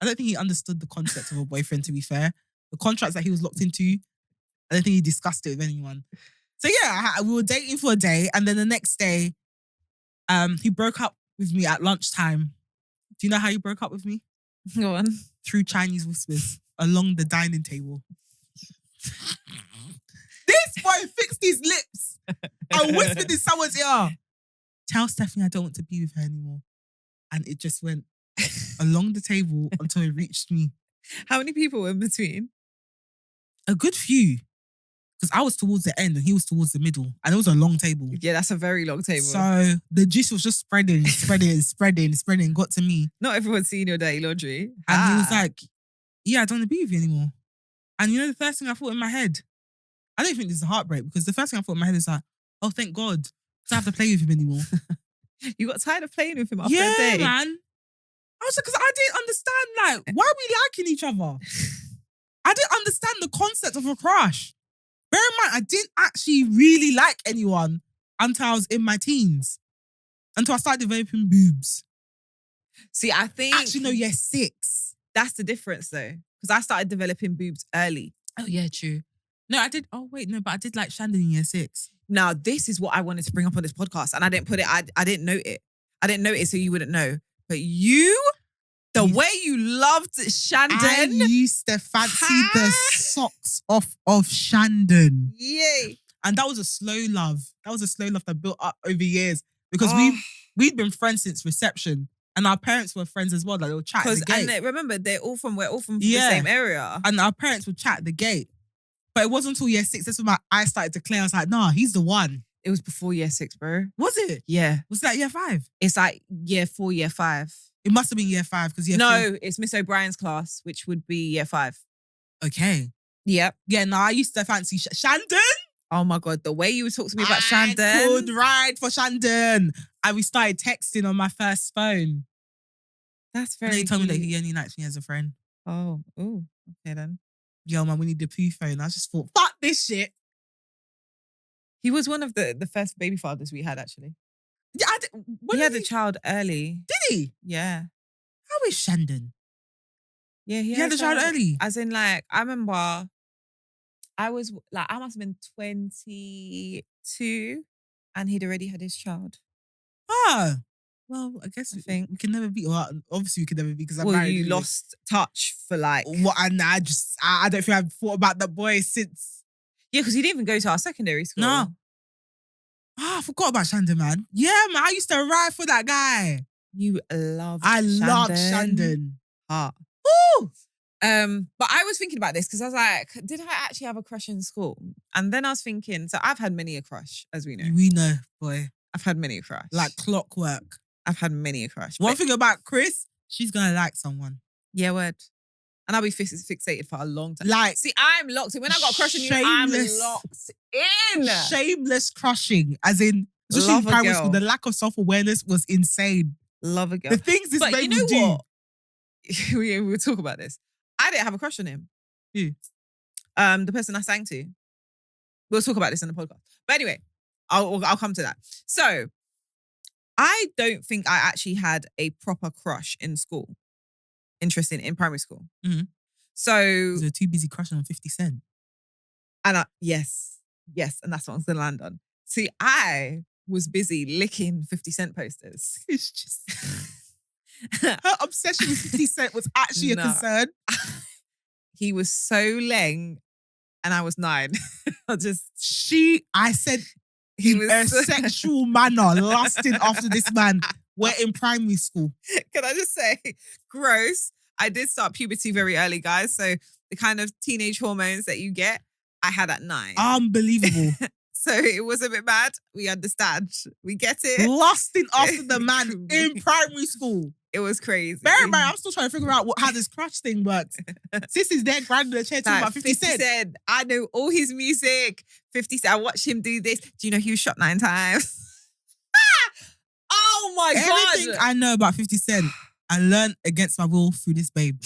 I don't think he understood the concept of a boyfriend, to be fair. The contracts that he was locked into, I don't think he discussed it with anyone. So yeah, we were dating for a day and then the next day, he broke up with me at lunchtime. Do you know how he broke up with me? Go on. Through Chinese whispers along the dining table. This boy fixed his lips and whispered in someone's ear. Tell Stephanie I don't want to be with her anymore. And it just went along the table until it reached me. How many people were in between? A good few. Because I was towards the end and he was towards the middle. And it was a long table. Yeah, that's a very long table. So the juice was just spreading, got to me. Not everyone's seen your dirty laundry. And he was like, yeah, I don't want to be with you anymore. And you know the first thing I thought in my head? I don't think this is a heartbreak because the first thing I thought in my head is like, oh, thank God. I don't have to play with him anymore. You got tired of playing with him after a day? Yeah, man. I was like, because I didn't understand, like, why are we liking each other? I didn't understand the concept of a crush. Bear in mind, I didn't actually really like anyone until I was in my teens. Until I started developing boobs. See, I think... Actually, no, year 6. That's the difference, though. Because I started developing boobs early. Oh, yeah, true. No, I did... Oh, wait, no, but I did like Shandon in year 6. Now, this is what I wanted to bring up on this podcast. And I didn't put it... I didn't note it. I didn't note it so you wouldn't know. But the way you loved Shandon... I used to fancy the socks off of Shandon. Yay. And that was a slow love. That built up over years. Because we'd been friends since reception. And our parents were friends as well. Like they would chat at the gate. And remember, we're all from the same area. And our parents would chat at the gate. But it wasn't until year 6. That's when my eyes started to clear. I was like, nah, he's the one. It was before year 6, bro. Was it? Yeah. Was that year 5? It's like year 4, year 5. It must have been year 5 because No, it's Miss O'Brien's class, which would be year 5. Okay. Yep. Yeah, no, I used to fancy Shandon. Oh my God, the way you would talk to me about Shandon. I could ride for Shandon. And we started texting on my first phone. That's very And they told cute. me that he only likes me as a friend. Oh, okay then. Yo, man, we need the poo phone. I just thought, fuck this shit. He was one of the first baby fathers we had, actually. Yeah, he had a child early. Did he? Yeah. How is Shandon? Yeah, he had a child early. As in, like, I remember I must have been 22 and he'd already had his child. Ah. Well, I guess we can never be. Well, obviously, we can never be because I'm married. You lost touch for like. What? And I don't think I've thought about that boy since. Yeah, because he didn't even go to our secondary school. No. I forgot about Shandon, man. Yeah, man, I used to ride for that guy. You loved I Shandon. loved Shandon. Woo! But I was thinking about this because I was like, did I actually have a crush in school? And then I was thinking, so I've had many a crush, as we know. We know, boy. I've had many a crush. Like clockwork. I've had many a crush. One thing about Chris, she's gonna like someone. Yeah, word. And I'll be fixated for a long time. Like, see, I'm locked in. When I got a crush on you, I'm locked in. Shameless crushing, as in, especially in primary school, the lack of self-awareness was insane. Love a girl. The things this but baby you know do. What? we will talk about this. I didn't have a crush on him. Who? The person I sang to. We'll talk about this in the podcast. But anyway, I'll come to that. So I don't think I actually had a proper crush in school. Interesting, in primary school. Mhm. So You're too busy crushing on 50 Cent. and yes, and that's what I was gonna land on. See, I was busy licking 50 Cent posters. It's just her obsession with 50 Cent was actually a No. concern. He was so leng, and I was 9. I said He in was a so- sexual manner, lusting after this man. We're in primary school. Can I just say, gross. I did start puberty very early, guys. So the kind of teenage hormones that you get, I had at 9. Unbelievable. So it was a bit bad. We understand. We get it. Lusting after the man in primary school. It was crazy. Bear in mind, I'm still trying to figure out how this crush thing works. Sis is there, grinding the chair, talking Like, about 50 Cent. I know all his music. 50 Cent. I watched him do this. Do you know he was shot 9 times? Oh my Everything God. I know about 50 Cent, I learned against my will through this babe.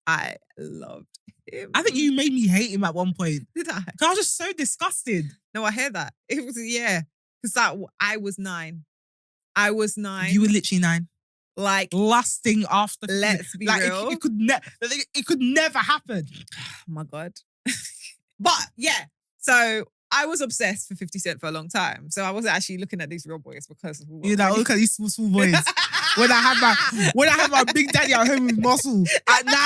I loved him. I think you made me hate him at one point. Did I? 'Cause I was just so disgusted. No, I heard that. It was, yeah. Because I was 9. I was 9. You were literally 9. Like, Lusting after. let's be like, real. It could never happen. Oh my God. But yeah, so I was obsessed with 50 Cent for a long time. So I wasn't actually looking at these real boys because You know, look at these small boys. when I have my big daddy at home with muscle at 9.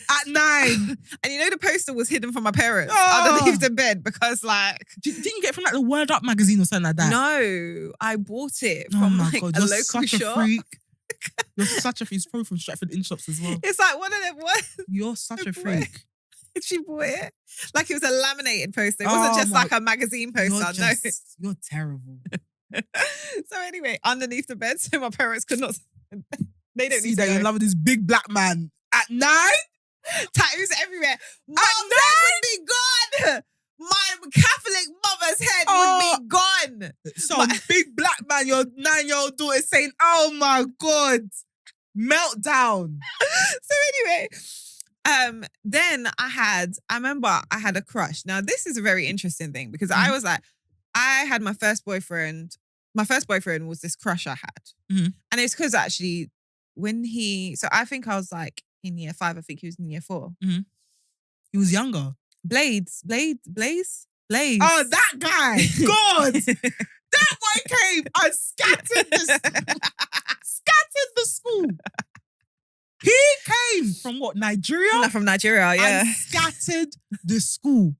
At 9. And you know the poster was hidden from my parents Oh. underneath the bed because like Didn't you get it from like the Word Up magazine or something like that? no, I bought it Oh from my like God, a you're local such shop. a freak. You're such a freak. It's probably from Stratford In Shops as well. It's like one of them. What? You're such a Boy. freak. She bought it like it was a laminated poster. It wasn't Oh just my- like a magazine poster. You're terrible. No. So anyway, underneath the bed, so my parents could not. They don't See need that to you're in know. love with this big black man at 9? Tattoos everywhere. Mum's head would be gone. My Catholic mother's head would be gone. Some big black man, your 9-year-old daughter saying, "Oh my God, meltdown." So anyway, then I remember I had a crush. Now this is a very interesting thing because I was like, I had my first boyfriend. My first boyfriend was this crush I had, Mhm. and it's because actually so I think I was like in year 5. I think he was in year 4. He was younger. Blaze. Oh, that guy. God. That boy came and scattered the school. He came from what, Nigeria? Not from Nigeria, yeah. And scattered the school.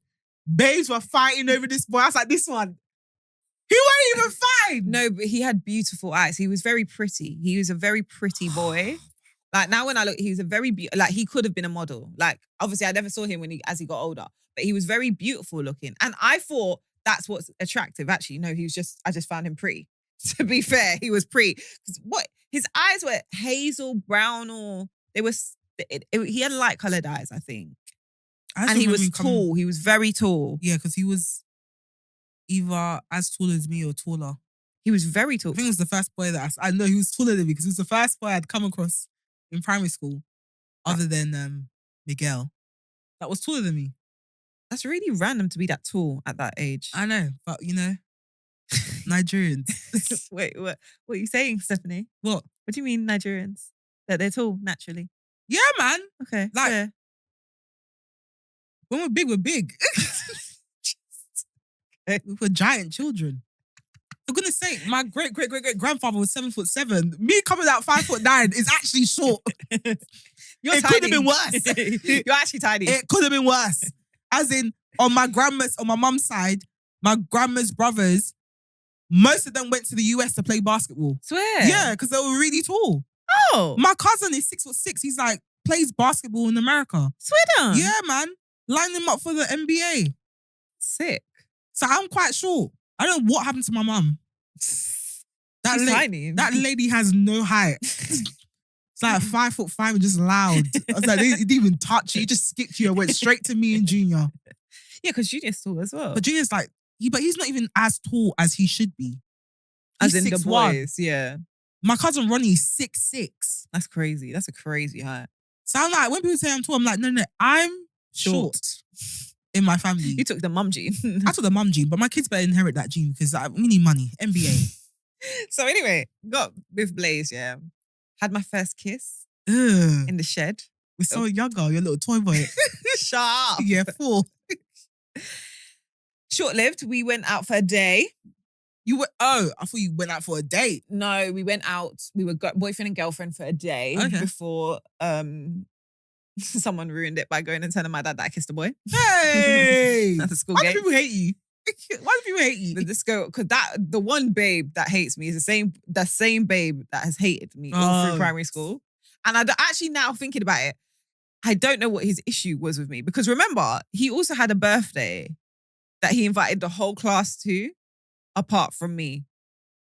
Babes were fighting over this boy. I was like, this one, he wasn't even fine. No, but he had beautiful eyes. He was very pretty. He was a very pretty boy. Like now when I look, he was a very like he could have been a model. Like obviously I never saw him as he got older, but he was very beautiful looking. And I thought that's what's attractive. Actually, no, I just found him pretty. To be fair, he was pretty. 'Cause his eyes were hazel brown or he had light colored eyes, I think. And he was tall. He was very tall. Yeah, because he was either as tall as me or taller. He was very tall. I think it was the first boy that I know he was taller than me because he was the first boy I'd come across in primary school, other than Miguel, that was taller than me. That's really random to be that tall at that age. I know, but you know, Nigerians. Wait, what are you saying, Stephanie? What? What do you mean Nigerians? That they're tall naturally? Yeah, man. Okay. Like- fair. When we're big, we're big. We're giant children. For goodness sake, my great grandfather was 7'7". Me coming out 5'9" is actually short. You're It tiny. could have been worse. You're actually tiny. It could have been worse. As in, on my mum's side, my grandma's brothers, most of them went to the US to play basketball. Swear. Yeah, because they were really tall. Oh. My cousin is 6'6". He's like, plays basketball in America. Swear down. Yeah, man. Line him up for the NBA. Sick. So I'm quite short. I don't know what happened to my mum. She's tiny. That lady has no height. It's like 5'5" and just loud. I was like, he didn't even touch it. He just skipped you and went straight to me and Junior. Yeah, because Junior's tall as well. But Junior's like, he's not even as tall as he should be. As He's in the 6'1". boys, yeah. My cousin Ronnie is 6'6". That's crazy. That's a crazy height. So I'm like, when people say I'm tall, I'm like, no, I'm short. in my family. You took the mum gene. I took the mum gene, but my kids better inherit that gene because we need money. MBA. So anyway, got with Blaze, yeah. Had my first kiss Ugh. in the shed. We're so younger, your little toy boy. Shut up. Yeah, 4. Short-lived. We went out for a day. I thought you went out for a date. No, we went out. We were boyfriend and girlfriend for a day before someone ruined it by going and telling my dad that I kissed a boy. Hey! At the school Why gate. do people hate you? Why do people hate you? Because the one babe that hates me is the same babe that has hated me all through primary school. And actually now thinking about it, I don't know what his issue was with me. Because remember, he also had a birthday that he invited the whole class to, apart from me.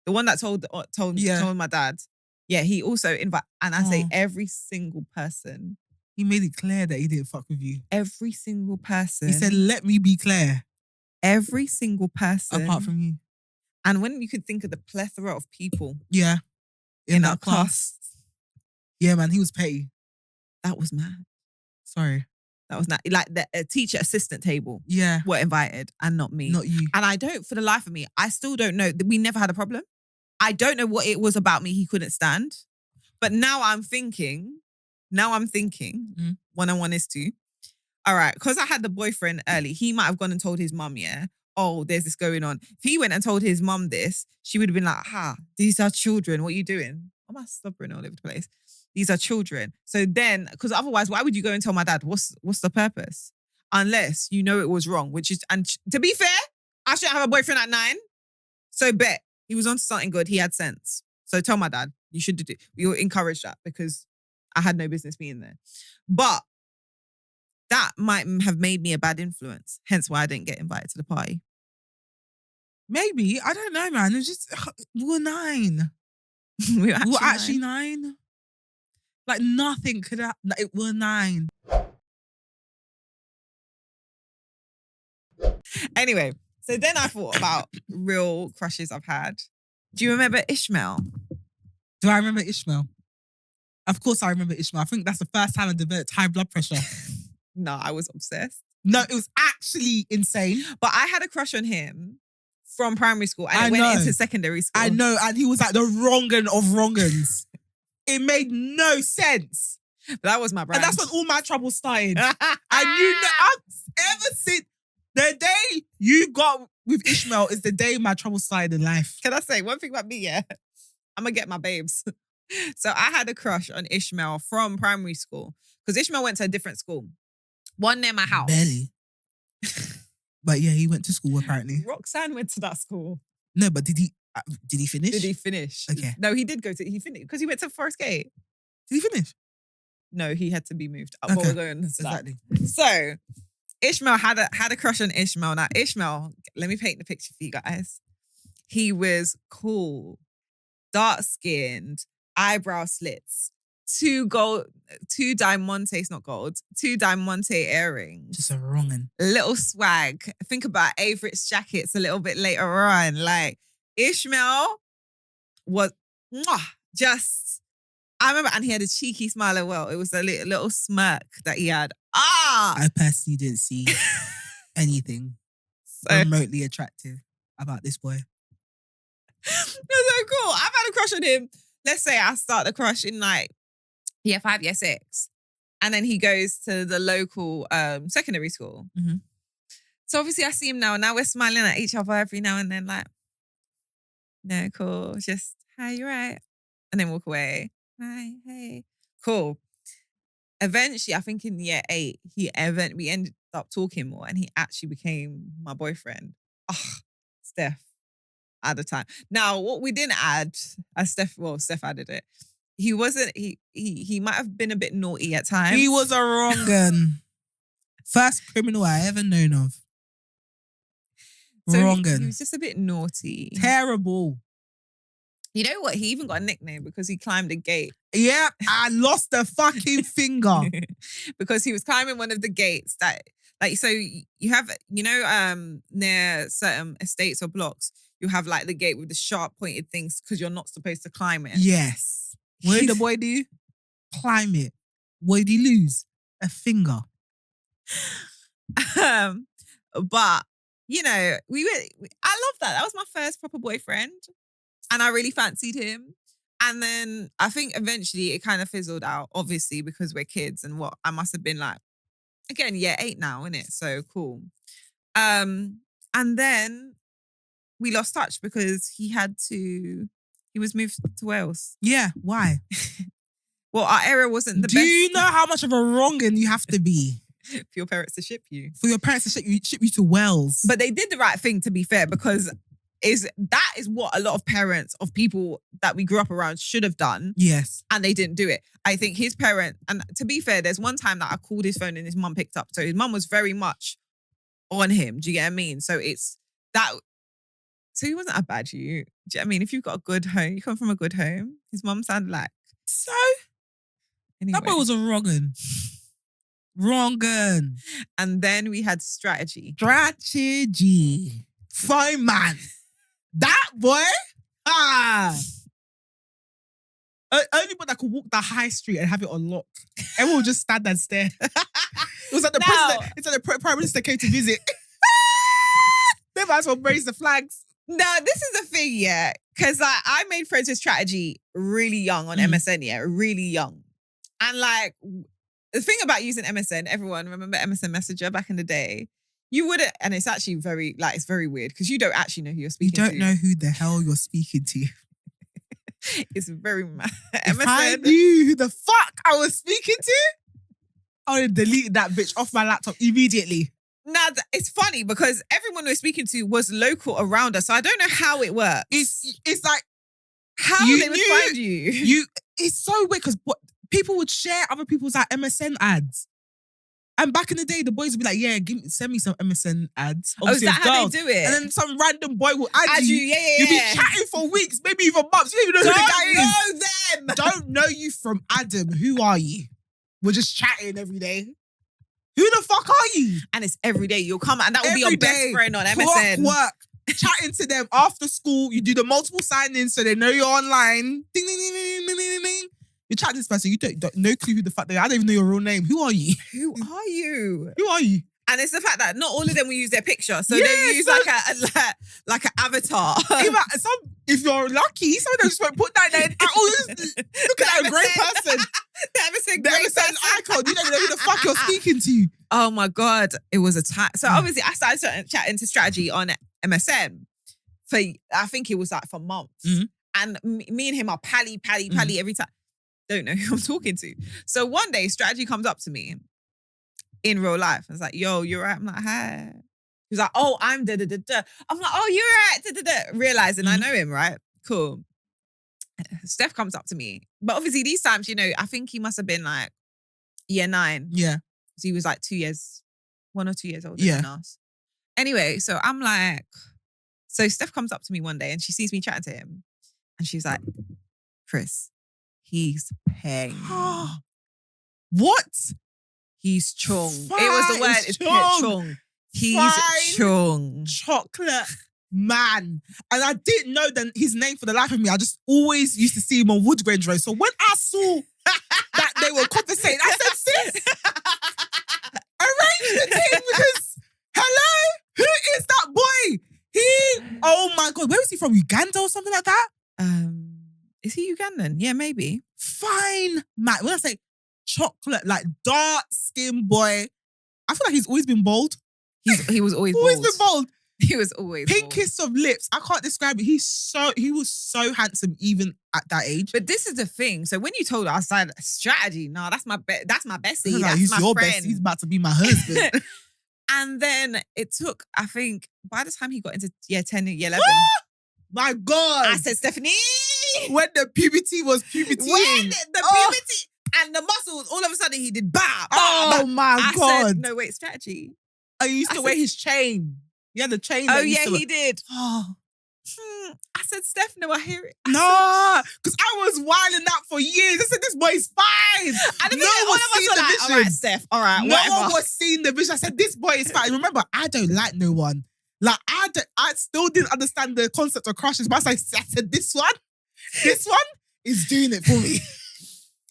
The one that told my dad. Yeah, he also invited, and I say every single person. He made it clear that he didn't fuck with you. Every single person. He said, let me be clear. Every single person. Apart from you. And when you could think of the plethora of people. Yeah. In that class. Yeah, man, he was petty. That was mad. Sorry. That was not like the teacher assistant table. Yeah. Were invited and not me. Not you. And I don't, for the life of me, I still don't know. We never had a problem. I don't know what it was about me he couldn't stand. But now I'm thinking, one and one is 2. All right, because I had the boyfriend early, he might have gone and told his mum, yeah, oh, there's this going on. If he went and told his mum this, she would have been like, these are children. What are you doing? Am I stubborn all over the place? These are children. So then, because otherwise, why would you go and tell my dad? What's the purpose? Unless you know it was wrong, which is, and to be fair, I shouldn't have a boyfriend at 9. So bet he was onto something good. He had sense. So tell my dad, you should do. You encourage that because I had no business being there. But that might have made me a bad influence. Hence why I didn't get invited to the party. Maybe. I don't know, man. It was just, we were 9. we were actually 9. Like nothing could have, like, we're 9. Anyway, so then I thought about real crushes I've had. Do you remember Ishmael? Do I remember Ishmael? Of course I remember Ishmael. I think that's the first time I developed high blood pressure. No, I was obsessed. No, it was actually insane. But I had a crush on him from primary school and it went into secondary school. I know, and he was like the wrong-un of wrong-uns. It made no sense. But that was my brand. And that's when all my trouble started. And you know, ever since the day you got with Ishmael is the day my trouble started in life. Can I say one thing about me, yeah? I'm going to get my babes. So I had a crush on Ishmael from primary school because Ishmael went to a different school. One near my house. Barely. But yeah, he went to school apparently. Roxanne went to that school. No, but did he finish? Did he finish? Okay. No, he did he finished because he went to Forest Gate. Did he finish? No, he had to be moved. Okay. But we're going to start. Exactly. So Ishmael had a crush on Ishmael. Now Ishmael, let me paint the picture for you guys. He was cool, dark-skinned, eyebrow slits, 2 diamantes, not gold, 2 diamante earrings. Just a wrong-un. Little swag. Think about Averett's jackets a little bit later on. Like Ishmael was just, I remember, and he had a cheeky smile as well. It was a little smirk that he had. I personally didn't see anything remotely attractive about this boy. It was so cool. I've had a crush on him. Let's say I start the crush in like year 5, year 6. And then he goes to the local secondary school. Mm-hmm. So obviously I see him now. And now we're smiling at each other every now and then like, no, cool. Just, hi, you right? And then walk away. Hi, hey. Cool. Eventually, I think in year 8, we ended up talking more and he actually became my boyfriend. Steph. At the time. Now, what we didn't add, as Steph added it. He wasn't, he might have been a bit naughty at times. He was a wrong-un. First criminal I ever known of. So Wrong-un. he was just a bit naughty. Terrible. You know what? He even got a nickname because he climbed a gate. Yeah, I lost a fucking finger. Because he was climbing one of the gates that, like, so you have, you know, near certain estates or blocks, you have like the gate with the sharp pointed things because you're not supposed to climb it. Yes. What did the boy do? Climb it. What did he lose? A finger. But, you know, I love that. That was my first proper boyfriend. And I really fancied him. And then I think eventually it kind of fizzled out, obviously, because we're kids and what I must have been like, again, 8 now, innit? So cool. And then we lost touch because he was moved to Wales. Yeah, why? Well, our area wasn't the best. Do you know how much of a wrong'un you have to be? For your parents to ship you. For your parents to ship you to Wales. But they did the right thing, to be fair, because that is what a lot of parents of people that we grew up around should have done. Yes. And they didn't do it. I think his parent, and to be fair, there's one time that I called his phone and his mum picked up. So his mum was very much on him. Do you get what I mean? So it's that. So he wasn't a bad you. Do you know what I mean? If you've got a good home, you come from a good home. His mum sounded like. So? Anyway. That boy was a wrong'un. Wrong'un. And then we had strategy. Strategy. Fine man. That boy. Anybody that could walk the high street and have it on lock. Everyone would just stand and stare. It was like the president. It's like the Prime Minister came to visit. They might as well raise the flags. Now, this is the thing, yeah. Because I made friends with strategy really young on MSN, yeah. Really young. And like, the thing about using MSN, everyone remember MSN Messenger back in the day? You wouldn't, and it's actually very, like, it's very weird because you don't actually know who you're speaking to. You don't know who the hell you're speaking to. It's very mad. If I knew who the fuck I was speaking to, I would have deleted that bitch off my laptop immediately. Now, it's funny because everyone we're speaking to was local around us, so I don't know how it works. It's like how they would find you. It's so weird because people would share other people's like MSN ads. And back in the day, the boys would be like, yeah, send me some MSN ads. Obviously, is that how they do it? And then some random boy will add you. Yeah. You'll be chatting for weeks, maybe even months. You don't even know who the guy is. Don't know them. Don't know you from Adam. Who are you? We're just chatting every day. Who the fuck are you? And it's every day. You'll come and that will be your best friend on MSN. Work. Chatting to them after school. You do the multiple sign-ins so they know you're online. Ding, ding, ding, ding, ding, ding, ding. You chat to this person, you don't no clue who the fuck they are. I don't even know your real name. Who are you? Who are you? Who are you? And it's the fact that not all of them will use their picture. So they use like an avatar. If you're lucky, some of them just won't put that there. Look at that great person. The MSN icon. You don't even know who the fuck you're speaking to. Oh my God. It was a time. So obviously I started chatting to strategy on MSN for, I think it was like for months. Mm-hmm. And me and him are pally every time. Don't know who I'm talking to. So one day, strategy comes up to me in real life. I was like, yo, you're right. I'm like, hi. He was like, oh, I'm da-da-da-da. I'm like, oh, you're right. Da-da-da. Realizing I know him, right? Cool. Steph comes up to me. But obviously these times, you know, I think he must have been like year 9. Yeah. So he was like 1 or 2 years older than us. Anyway, so I'm like, so Steph comes up to me one day and she sees me chatting to him. And she's like, Chris, he's paying. What? He's chung. Fine, it was the word. It's chung. He's chung. Chocolate man. And I didn't know his name for the life of me. I just always used to see him on Woodgrange Road. So when I saw that they were compensating, I said, sis, arrange the thing because, hello, who is that boy? Oh my God, where was he from? Uganda or something like that? Is he Ugandan? Yeah, maybe. Fine man. When I say chocolate, like dark skin boy, I feel like he's always been bold. He was always bold. Always been bold. He was always pinkest of lips. I can't describe it. He was so handsome even at that age. But this is the thing. So when you told us, I said, strategy, no, that's my bestie. That's he's my your friend. bestie. He's about to be my husband. And then it took, I think, by the time he got into year 10, year 11. My God. I said, Stephanie. When the puberty was puberty. When the puberty and the muscles, all of a sudden he did bah. Oh my God. I said, no, wait, strategy. I used to wear his chain. He had the chain. Oh yeah, he did. Oh. I said, Steph, no, I hear it. No, because I was wilding out for years. I said, this boy's fine. And no one was seeing the vision. All right, Steph, all right, no one was seeing the vision. I said, this boy is fine. Remember, I don't like no one. Like, I still didn't understand the concept of crushes, but I said, this one is doing it for me.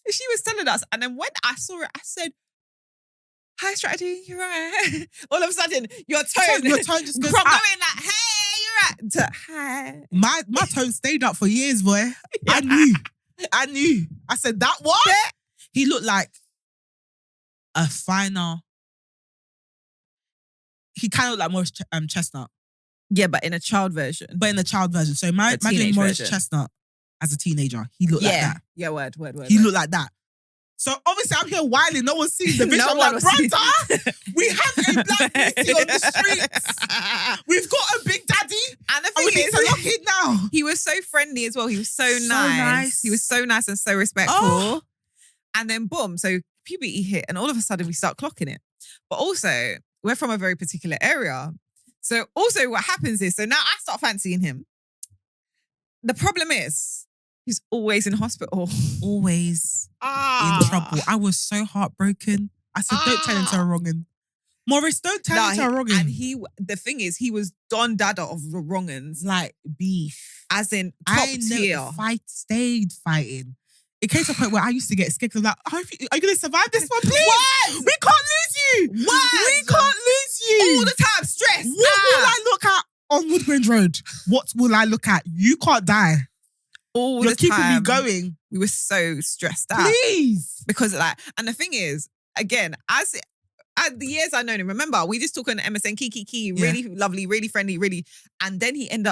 She was telling us, and then when I saw it, I said, hi, strategy, you're right. All of a sudden, your tone just goes from up. going like, hey, you're right, to hi. My tone stayed up for years, boy. I knew. I said, that what? He looked like a finer. He kind of looked like Morris Chestnut. Yeah, but in a child version. But in the child version. So imagine Morris Chestnut as a teenager. He looked like that. Yeah, word. He looked like that. So obviously I'm here whining. No one's seeing the bitch. I'm like, brother, we have a black beauty on the streets. We've got a big daddy. And the we thing need to lock it now. He was so friendly as well. He was so nice. He was so nice and so respectful. Oh. And then boom, so puberty hit and all of a sudden we start clocking it. But also, we're from a very particular area. So also what happens is, so now I start fancying him. The problem is, he's always in hospital. Always in trouble. I was so heartbroken. I said, don't turn into a wrong'un. Morris, don't turn into a wrong'un. And the thing is, he was Don Dada of the wrong'uns. Like beef. As in top tier. Stayed fighting. It came to a point where I used to get scared because I'm like, are you going to survive this one, please? What? We can't lose you. What? We can't lose you. All the time, stress. What will I look at on Woodgrange Road? What will I look at? You can't die. All You're the keeping time. me going. We were so stressed out. Please. Because and the thing is, again, as the years I've known him, remember, we just talk on MSN, Kiki, really lovely, really friendly, really. And then he ended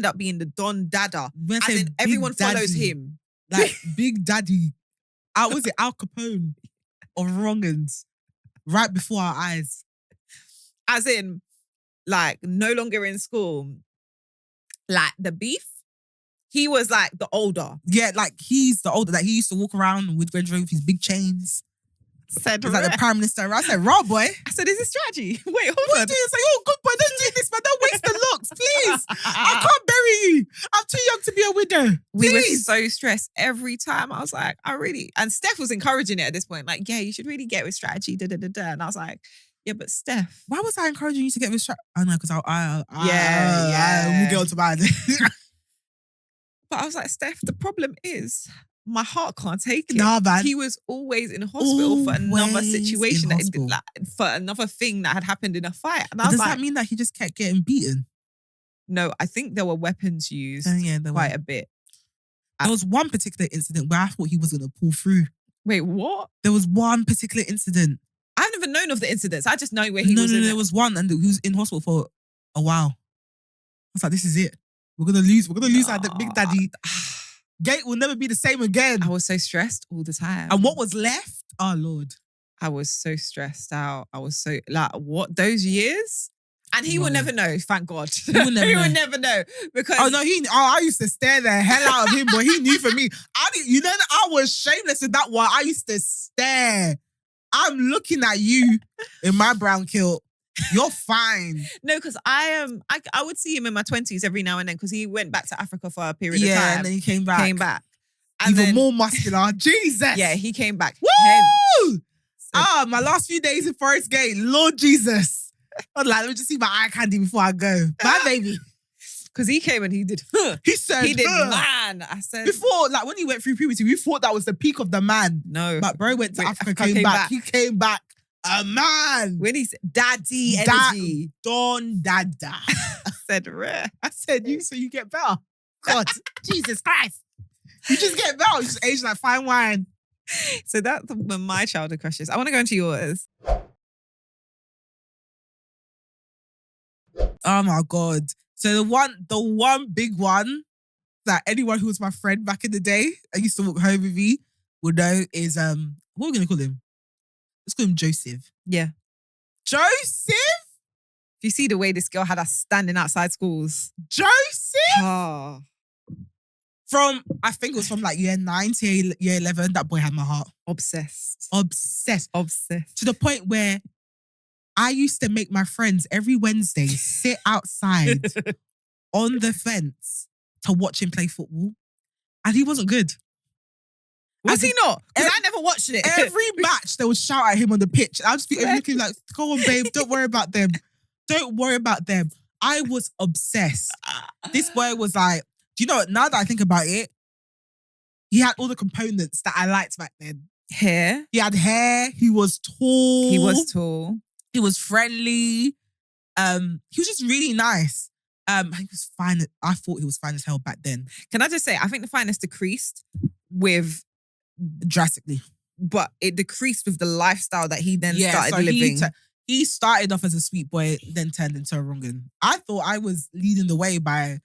up being the Don Dada. And then everyone follows him. Like Big Daddy. Was it Al Capone of wrong'uns right before our eyes? As in, like, no longer in school. Like, the beef, he was like the older. Yeah, like he's the older. Like he used to walk around with Grange with his big chains. He's like the Prime Minister. I said, raw boy. I said, is it strategy? Wait, hold on. What are you doing? It's like, oh, good boy, don't do this, man. Don't waste the looks, please. I can't bury you. I'm too young to be a widow. We were so stressed every time. I was like, and Steph was encouraging it at this point. Like, yeah, you should really get with strategy, And I was like, yeah, but Steph. Why was I encouraging you to get with strategy? I know, because I we'll get on to mine. But I was like, Steph, the problem is, my heart can't take it. Nah, man. He was always in hospital for another situation, for another thing that had happened in a fight. And does that mean that he just kept getting beaten? No, I think there were weapons used quite a bit. There was one particular incident where I thought he was going to pull through. Wait, what? There was one particular incident. I've never known of the incidents. I just know where he was. No, there was one and he was in hospital for a while. I was like, this is it. We're going to lose. We're going to lose like the Big Daddy. Gate will never be the same again. I was so stressed all the time. And what was left? Oh, Lord. I was so stressed out. I was so, like, what, those years? And he would never know, thank God. He would never know. Because I used to stare the hell out of him, but he knew for me. I was shameless with that one. I used to stare. I'm looking at you in my brown kilt. You're fine. No, because I would see him in my 20s every now and then because he went back to Africa for a period of time. Yeah, and then he came back. And even more muscular. Jesus. Yeah, he came back. Woo! My last few days in Forest Gate. Lord Jesus. I'm like, let me just see my eye candy before I go. Bye, baby. Because he came and he did. He said, he did, man. I said. Before, like when he went through puberty, we thought that was the peak of the man. No. But bro went to Africa, came back. He came back. A man. When he said, daddy energy. Don Dada. I said, rare. I said, you get better. God, Jesus Christ. You just get better. You just age like fine wine. So that's my childhood crushes. I want to go into yours. Oh my God. So the one big one that anyone who was my friend back in the day, I used to walk home with me, would know is, what are we going to call him? Let's call him Joseph. Yeah. Joseph? If you see the way this girl had us standing outside schools. Joseph? Oh. I think it was from like year 9 to year 11, that boy had my heart. Obsessed. To the point where I used to make my friends every Wednesday sit outside on the fence to watch him play football. And he wasn't good. Was he not? Because I never watched it. Every match, they would shout at him on the pitch. I'd just be looking like, go on, babe, don't worry about them. Don't worry about them. I was obsessed. This boy was like, do you know what? Now that I think about it, he had all the components that I liked back then. Hair. He had hair. He was tall. He was tall. He was friendly. He was just really nice. He was fine. I thought he was fine as hell back then. Can I just say, I think the fineness decreased with drastically, but it decreased with the lifestyle that he then started living. He started off as a sweet boy, then turned into a wrong'un. I thought I was leading the way by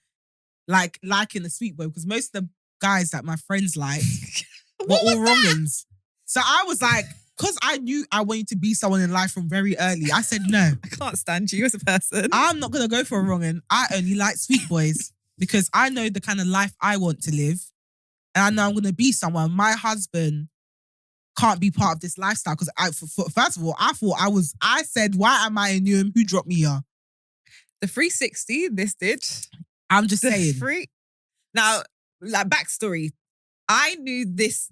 liking the sweet boy because most of the guys that my friends liked were all wrong'uns. So I was like, because I knew I wanted to be someone in life from very early, I said no. I can't stand you as a person. I'm not gonna go for a wrong'un. I only like sweet boys because I know the kind of life I want to live, and I know I'm gonna be someone. My husband can't be part of this lifestyle because first of all, I said, why am I in Newham? Who dropped me here? The 360, this did. I'm just saying. Now, like backstory, I knew this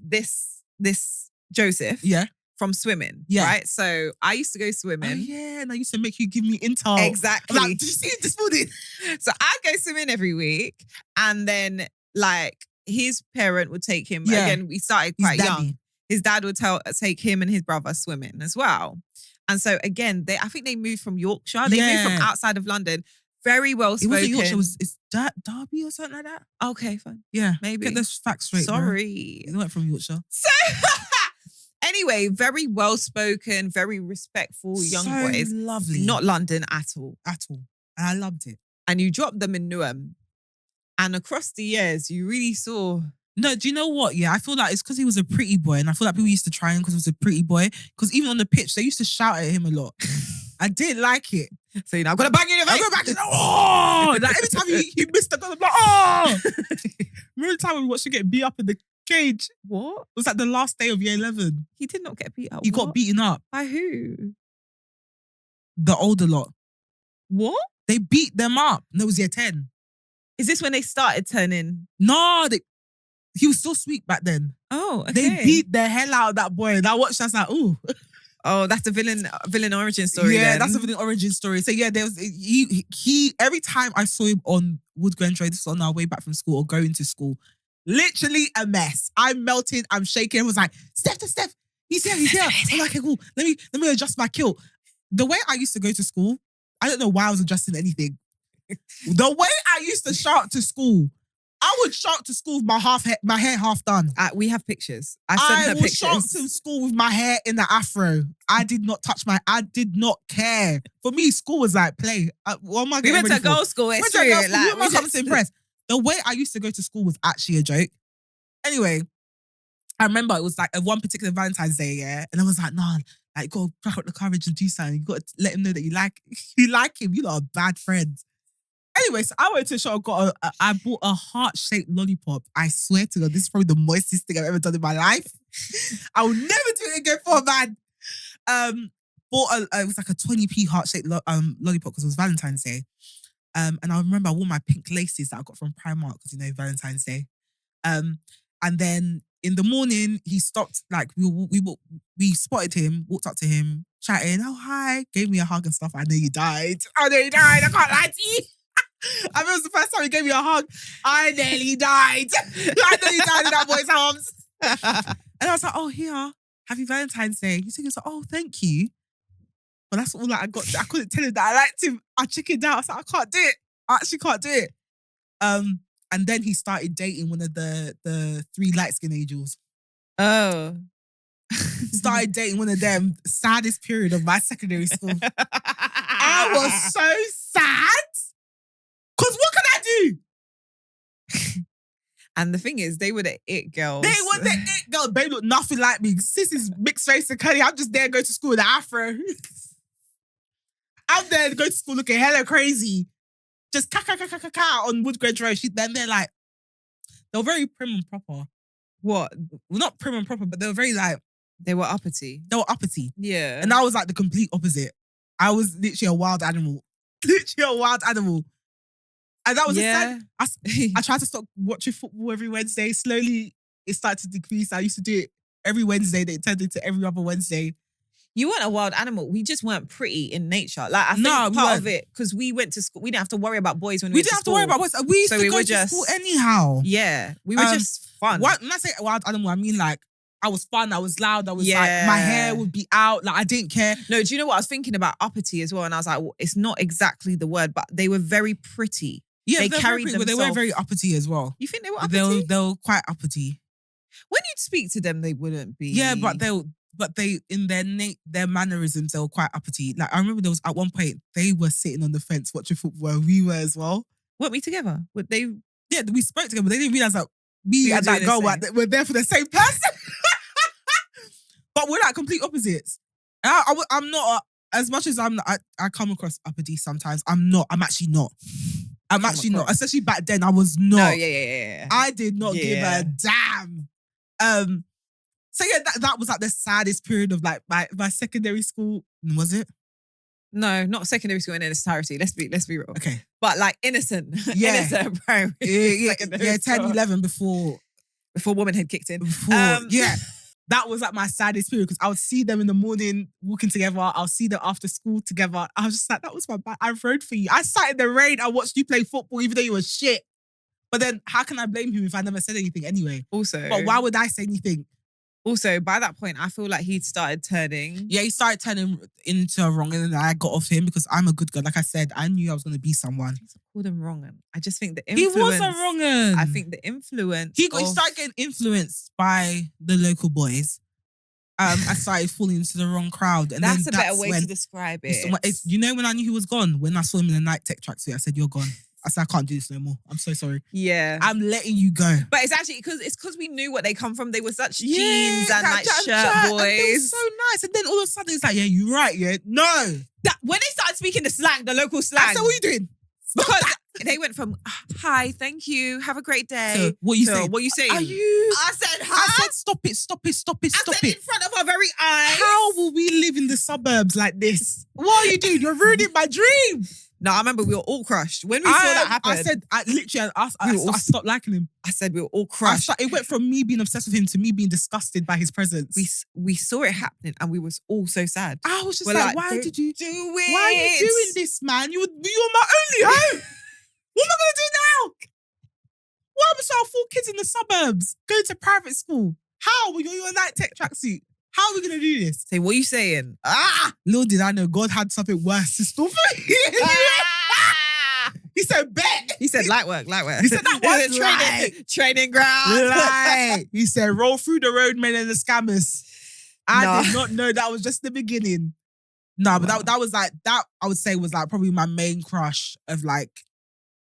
Joseph from swimming, right? So I used to go swimming. Oh yeah, and I used to make you give me intel. Exactly. I'm like, did you see this morning? So I'd go swimming every week, and then like his parent would take him. Yeah. Again, we started quite young. His dad would take him and his brother swimming as well. And so again, I think they moved from Yorkshire. They moved from outside of London. Very well spoken. It wasn't Yorkshire. It's Derby or something like that. Okay, fine. Yeah, maybe. Get those facts straight. Sorry, They went from Yorkshire. So anyway, very well spoken, very respectful young boys. Lovely. Not London at all. At all. And I loved it. And you dropped them in Newham. And across the years, you really saw. No, do you know what? Yeah, I feel like it's because he was a pretty boy. And I feel like people used to try him because he was a pretty boy. Because even on the pitch, they used to shout at him a lot. I didn't like it. So, I'm going to bang you in the face. I'm going to bang you. Oh! Like, every time he missed the goal, I'm like, oh! Remember the time when we watched him get beat up in the cage? What? It was like the last day of year 11. He did not get beat up. He got beaten up. By who? The older lot. What? They beat them up. And it was year 10. Is this when they started turning? No, he was so sweet back then. Oh, okay. They beat the hell out of that boy. And I watched, I was like, ooh. Oh, that's a villain origin story. Yeah, then. that's a villain origin story. So yeah, there was he every time I saw him on Wood Grange Road, this was on our way back from school or going to school, literally a mess. I'm melting, I'm shaking. I was like, Steph, he's here. I'm like, okay, cool. Let me adjust my kilt. The way I used to go to school, I don't know why I was adjusting anything. The way I used to show up to school, I would show up to school with my hair half done. We have pictures. I would show up to school with my hair in the afro. I did not care. For me, school was like play. What am I getting We went to girls' school. It's true. Who am I coming to impress? The way I used to go to school was actually a joke. Anyway, I remember it was like one particular Valentine's Day, and I was like, nah, like you gotta crack up the courage and do something. You gotta let him know that you like him. You lot are bad friends. Anyway, so I went to a shop, I bought a heart-shaped lollipop. I swear to God, this is probably the moistest thing I've ever done in my life. I will never do it again for a man. It was like a 20p heart-shaped lollipop because it was Valentine's Day. And I remember I wore my pink laces that I got from Primark because, Valentine's Day. And then in the morning, he stopped, like we spotted him, walked up to him, chatting, oh, hi, gave me a hug and stuff. I know you died. I can't lie to you. I remember it was the first time he gave me a hug. I nearly died. I nearly died in that boy's arms. And I was like, oh, here, happy Valentine's Day. He was like, oh, thank you. But that's all that I got. I couldn't tell him that I liked him. I chickened out. I was like, I can't do it. I actually can't do it. And then he started dating one of the three light-skinned angels. Oh. Started dating one of them. Saddest period of my secondary school. I was so sad. Because what can I do? And the thing is, they were the it girls. They were the it girls. Babe looked nothing like me. Sis is mixed race and curly. I'm just there to go to school with an afro. I'm there to go to school looking hella crazy. Just on Wood Grange Road. Then they're like, they were very prim and proper. What? Well, not prim and proper, but they were very like... They were uppity. Yeah. And I was like the complete opposite. I was literally a wild animal. And that was I tried to stop watching football every Wednesday. Slowly, it started to decrease. I used to do it every Wednesday. Then it turned into every other Wednesday. You weren't a wild animal. We just weren't pretty in nature. Like, I think part of it, because we went to school, we didn't have to worry about boys when we went to school. We didn't have to worry about boys. We used to go to school anyhow. Yeah. We were just fun. When I say wild animal, I mean like, I was fun, I was loud, I was like, my hair would be out, like I didn't care. No, do you know what? I was thinking about uppity as well, and I was like, well, it's not exactly the word, but they were very pretty. Yeah, they carried carried pretty, but they were themselves. very uppity as well. You think they were uppity? They were quite uppity. When you'd speak to them, they wouldn't be. Yeah, but they in their mannerisms, they were quite uppity. Like I remember there was at one point they were sitting on the fence watching football, and we were as well. Weren't we together? Would they? Yeah, we spoke together, but they didn't realize that me were and that doing girl the were there for the same person. But we're like complete opposites. And I'm not, as much as I come across uppity sometimes, I'm not. I'm actually not. I'm actually not. Especially back then, I was not. No, yeah. I did not give a damn. So yeah, that was like the saddest period of like my secondary school. Was it? No, not secondary school in its entirety. Let's be real. Okay. But like innocent. Yeah. Innocent primary. Yeah, 10, 11 before womanhood kicked in. Yeah. That was like my saddest period because I would see them in the morning walking together. I'll see them after school together. I was just like, that was my bad. I rode for you. I sat in the rain. I watched you play football even though you were shit. But then how can I blame him if I never said anything anyway? Also. But why would I say anything? Also, by that point, I feel like he'd started turning. Yeah, he started turning into a wrong, and then I got off him because I'm a good girl. Like I said, I knew I was going to be someone. He called him wrong. I just think the influence. He wasn't wrong. I think the influence. He started getting influenced by the local boys. I started falling into the wrong crowd. And that's then a better way to describe it. You know when I knew he was gone? When I saw him in the night tech tracksuit, I said, you're gone. I said, I can't do this no more. I'm so sorry. Yeah. I'm letting you go. But it's actually because we knew what they come from. They were such jeans and like shirt boys. And they were so nice. And then all of a sudden it's like, yeah, you're right, yeah. No. When they started speaking the slang, the local slang. I said, what are you doing? Because they went from, hi, thank you, have a great day. So, what you saying? What you saying? Are you? I said, huh? I said, stop it. I said, in front of our very eyes. How will we live in the suburbs like this? What are you doing? You're ruining my dream. No, I remember we were all crushed. When we saw that happen. I said, I stopped liking him. I said we were all crushed. It went from me being obsessed with him to me being disgusted by his presence. We saw it happening and we was all so sad. I was just like, why did you do it? Why are you doing this, man? You're my only hope. What am I going to do now? What happens to our 4 kids in the suburbs going to private school? How? Well, you're a night tech tracksuit. How are we going to do this? Say, what are you saying? Little did I know God had something worse in store for me. He said, bet. He said, light work. He said, that was training ground. Right. He said, roll through the roadmen and the scammers. I did not know that was just the beginning. No, but that was like, that I would say was like probably my main crush of like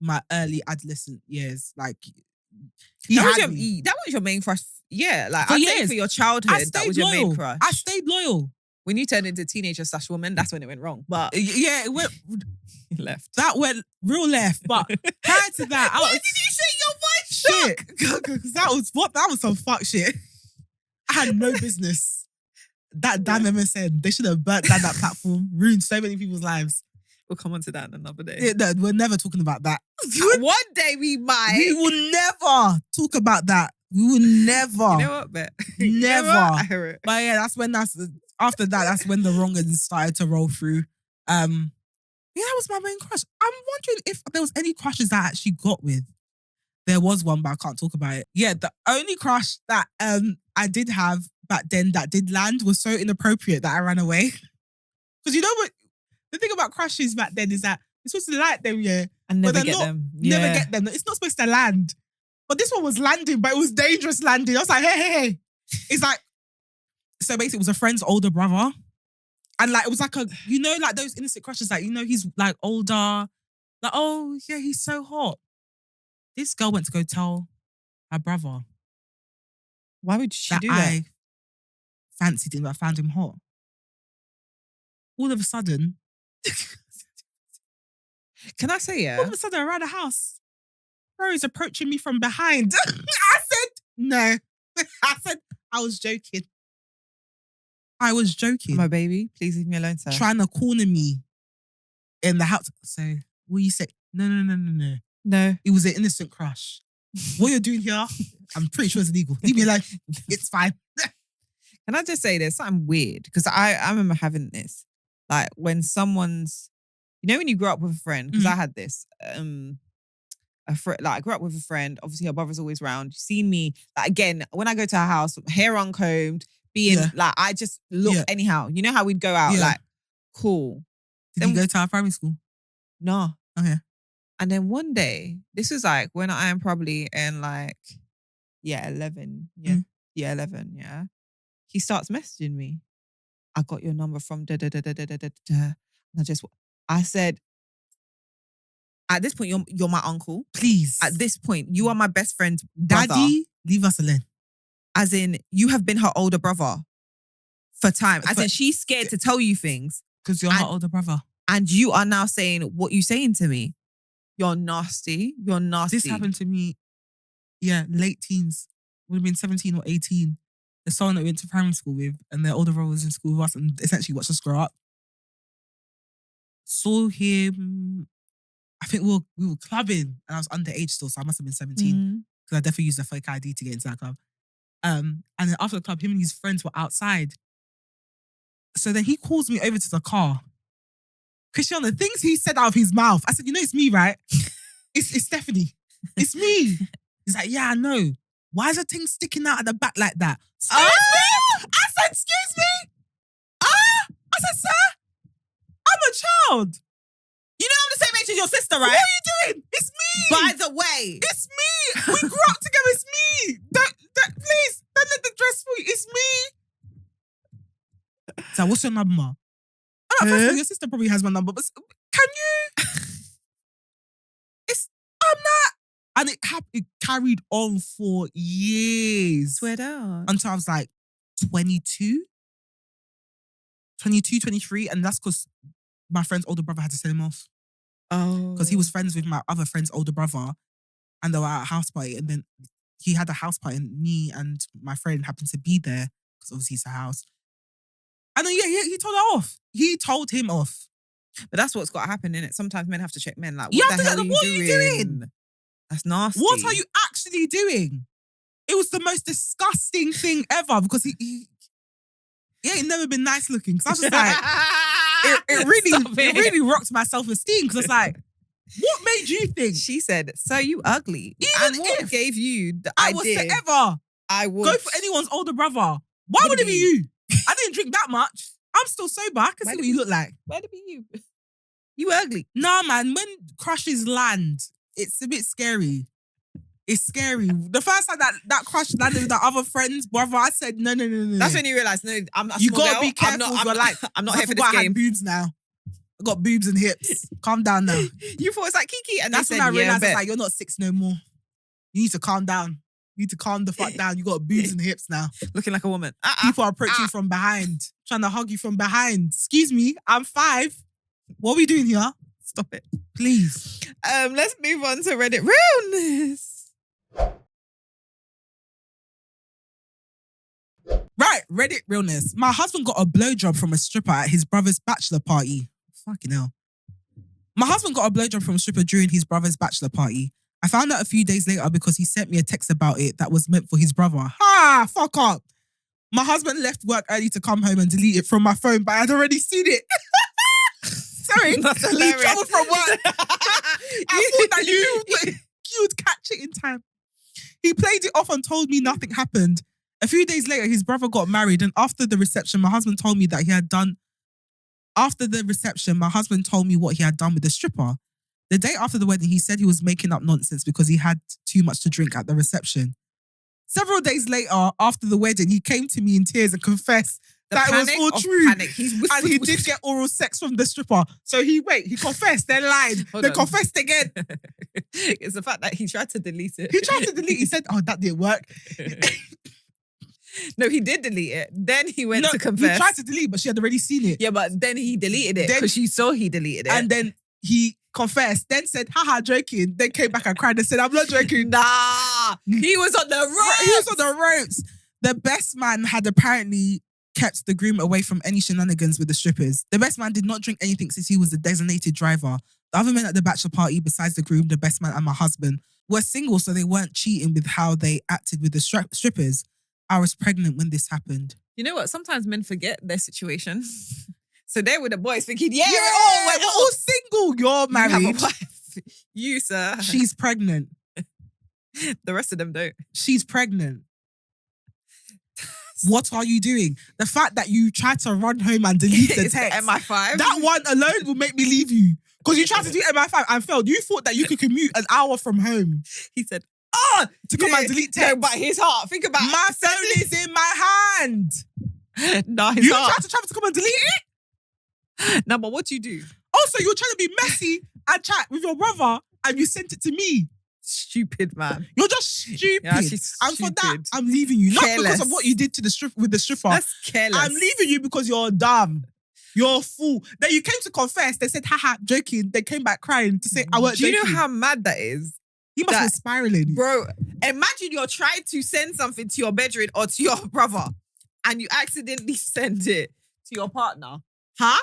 my early adolescent years. Like, that was your main crush. Yeah, like I think for your childhood, that was your main crush. I stayed loyal. When you turned into teenager / woman, that's when it went wrong. But yeah, it went left. That went real left. But prior to that, why did you say your voice shit? Because that was some fuck shit. I had no business. That damn MSN, they should have burnt down that platform, ruined so many people's lives. We'll come on to that another day. Yeah, no, we're never talking about that. One day we might. We will never talk about that. We will never. You know what, Bet? Never. You know what? I hear it. But yeah, after that, that's when the wrong uns started to roll through. Yeah, that was my main crush. I'm wondering if there was any crushes that I actually got with. There was one, but I can't talk about it. Yeah, the only crush that I did have back then that did land was so inappropriate that I ran away. Because you know what? The thing about crushes back then is that you're supposed to like them, yeah. And never get them. Yeah. Never get them. It's not supposed to land. But this one was landing, but it was dangerous landing. I was like, hey. It's like, so basically it was a friend's older brother. And like, it was like like those innocent crushes, like, he's like older. Like, oh yeah, he's so hot. This girl went to go tell her brother. Why would she do that? I fancied him, I found him hot. All of a sudden, can I say, yeah? All of a sudden around the house, bro is approaching me from behind. I said, no. I said, I was joking. My baby, please leave me alone, sir. Trying to corner me in the house. So, what you say? No. No. It was an innocent crush. What you're doing here, I'm pretty sure it's illegal. Leave me alone. It's fine. Can I just say there's something weird? Because I remember having this. Like when someone's, when you grow up with a friend, because I had this, I grew up with a friend. Obviously, her brother's always around. Seen me, like, again, when I go to her house, hair uncombed, being like, I just look anyhow. You know how we'd go out, like, cool. Did you go to our primary school? No. Okay. And then one day, this is like when I am probably in like, 11. Yeah, 11, yeah. He starts messaging me. I got your number from da da da da da da da da. And I said, at this point, you're my uncle. Please. At this point, you are my best friend's brother. Daddy, leave us alone. As in, you have been her older brother for time. As in, she's scared to tell you things. Because you're her older brother. And you are now saying what you saying to me. You're nasty. You're nasty. This happened to me, late teens. Would have been 17 or 18. There's someone that we went to primary school with, and their older brother was in school with us and essentially watched us grow up. Saw him, I think we were clubbing, and I was underage still, so I must have been 17. Because I definitely used a fake ID to get into that club. And then after the club, him and his friends were outside. So then he calls me over to the car. Christian, the things he said out of his mouth, I said, you know it's me, right? It's Stephanie. It's me. He's like, yeah, I know. Why is the thing sticking out at the back like that? Excuse me? I said, excuse me? I said, sir, I'm a child. You know I'm the same age as your sister, right? What are you doing? It's me. By the way. It's me. We grew up together. It's me. Please, don't let the dress fool you. It's me. So what's your number? First of all, your sister probably has my number, but can you? I'm not. And it carried on for years. Swear down. Until I was like 22, 23. And that's because my friend's older brother had to send him off. Oh. Because he was friends with my other friend's older brother. And they were at a house party. And then he had a house party and me and my friend happened to be there. Because obviously it's a house. And then he told her off. He told him off. But that's what's got to happen, innit? Sometimes men have to check men. Like, You what have the to hell get what are you doing? That's nasty. What are you actually doing? It was the most disgusting thing ever because he ain't never been nice looking. So I was just like, it really rocked my self-esteem because it's like, what made you think? She said, so you ugly. Even and what if gave you the I idea? was forever I would go for anyone's older brother. Why would it be you? I didn't drink that much. I'm still sober. I can see what you look like. Why'd it be you? You ugly. Nah, man. When crushes land, it's a bit scary. It's scary. The first time that crush landed with that other friend's brother, I said, no. That's when you realise, no, I'm not. You gotta be careful. I'm not here for this I game. had boobs now. I got boobs and hips. Calm down now. You thought it's like Kiki, and that's they when said, I realised it's like you're not 6 no more. You need to calm down. You need to calm the fuck down. You got boobs and hips now. Looking like a woman. People are approaching you from behind, trying to hug you from behind. Excuse me, I'm 5. What are we doing here? Stop it, please. Let's move on to Reddit Realness. Right, Reddit Realness. My husband got a blowjob from a stripper at his brother's bachelor party. Fucking hell. My husband got a blowjob from a stripper during his brother's bachelor party. I found out a few days later because he sent me a text about it that was meant for his brother. Ha! Fuck up. My husband left work early to come home and delete it from my phone, but I'd already seen it. Sorry. That's he hilarious. travelled from work. I thought that you would catch it in time. He played it off and told me nothing happened. A few days later, his brother got married, and after the reception, my husband told me what he had done with the stripper. The day after the wedding, he said he was making up nonsense because he had too much to drink at the reception. Several days later, after the wedding, he came to me in tears and confessed that it was all true. Panic. And he did get oral sex from the stripper. So he confessed, then lied, confessed again. It's the fact that he tried to delete it. He said, oh, that didn't work. No, he did delete it. Then he went to confess. He tried to delete, but she had already seen it. Yeah, but then he deleted it because she saw he deleted it. And then he confessed, then said, haha, joking. Then came back and cried and said, I'm not joking. Nah, he was on the ropes. He was on the ropes. The best man had apparently kept the groom away from any shenanigans with the strippers. The best man did not drink anything since he was the designated driver. The other men at the bachelor party, besides the groom, the best man and my husband, were single, so they weren't cheating with how they acted with the strippers. I was pregnant when this happened. You know what? Sometimes men forget their situation. So they were the boys thinking, we're all single. You're married. You, sir. She's pregnant. The rest of them don't. She's pregnant. What are you doing? The fact that you tried to run home and delete the It's text. MI5. That one alone will make me leave you. Because you tried to do MI5 and failed. You thought that you could commute an hour from home. He said, to come and delete text. No, but his heart. Think about My phone is in my hand. No, his You heart. tried to travel to come and delete it? No, but what do you do? Also, you're trying to be messy and chat with your brother and you sent it to me. Stupid, man. You're just stupid. Yeah, she's and for that, stupid. I'm leaving you. Not Careless. because of what you did to with the stripper. That's careless. I'm leaving you because you're dumb. You're a fool. Then you came to confess. They said, haha, joking. They came back crying to say, I weren't joking. Do you know how mad that is? He must be spiraling. Bro, imagine you're trying to send something to your bedroom or to your brother and you accidentally send it to your partner. Huh?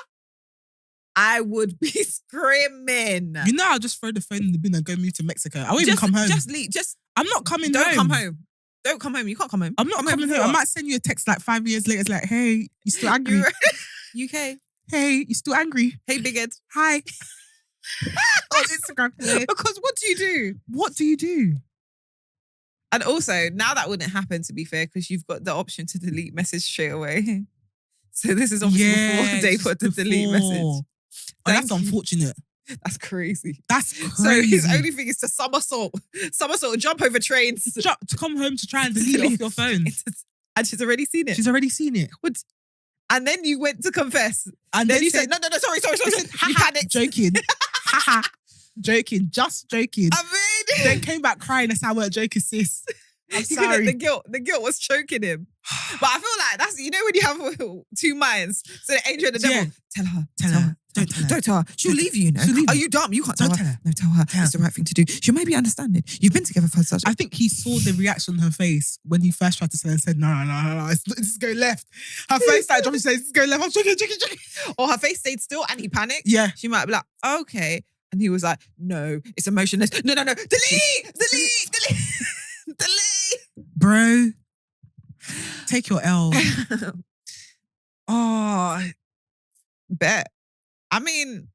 I would be screaming. You know, I'll just throw the phone in the bin and go move to Mexico. I won't even come home. Just leave. I'm not coming Don't home. come home. Don't come home. You can't come home. I'm not coming home. I might send you a text like 5 years later. It's like, hey, you still angry? UK. Hey, you still angry? Hey, big head. Hi. On Instagram. Because what do you do? What do you do? And also, now that wouldn't happen, to be fair, because you've got the option to delete message straight away. So this is obviously before they put the delete message. Oh, that's unfortunate. That's crazy. That's crazy. So his only thing is to somersault, jump over trains. To come home to try and delete it off your phone. And she's already seen it. She's already seen it. What? And then you went to confess. And then you said, no, sorry. You panicked. Joking. Joking. Just joking. I mean. Then came back crying and said, I weren't joking, sis. I'm sorry. The guilt was choking him. But I feel like that's, you know, when you have two minds. So the angel and the devil. Tell her. Don't tell her. She'll leave you, you know. Are you dumb? You can't tell her. No, tell her. It's the right thing to do. She'll maybe understand it. You've been together for such I think he saw the reaction on her face when he first tried to say and said, no. It's going left. Her face started dropping, says, it's going left. I'm joking. Or her face stayed still and he panicked. Yeah. She might be like, okay. And he was like, no, it's emotionless. No. Delete. Bro, take your L. Bet. I mean,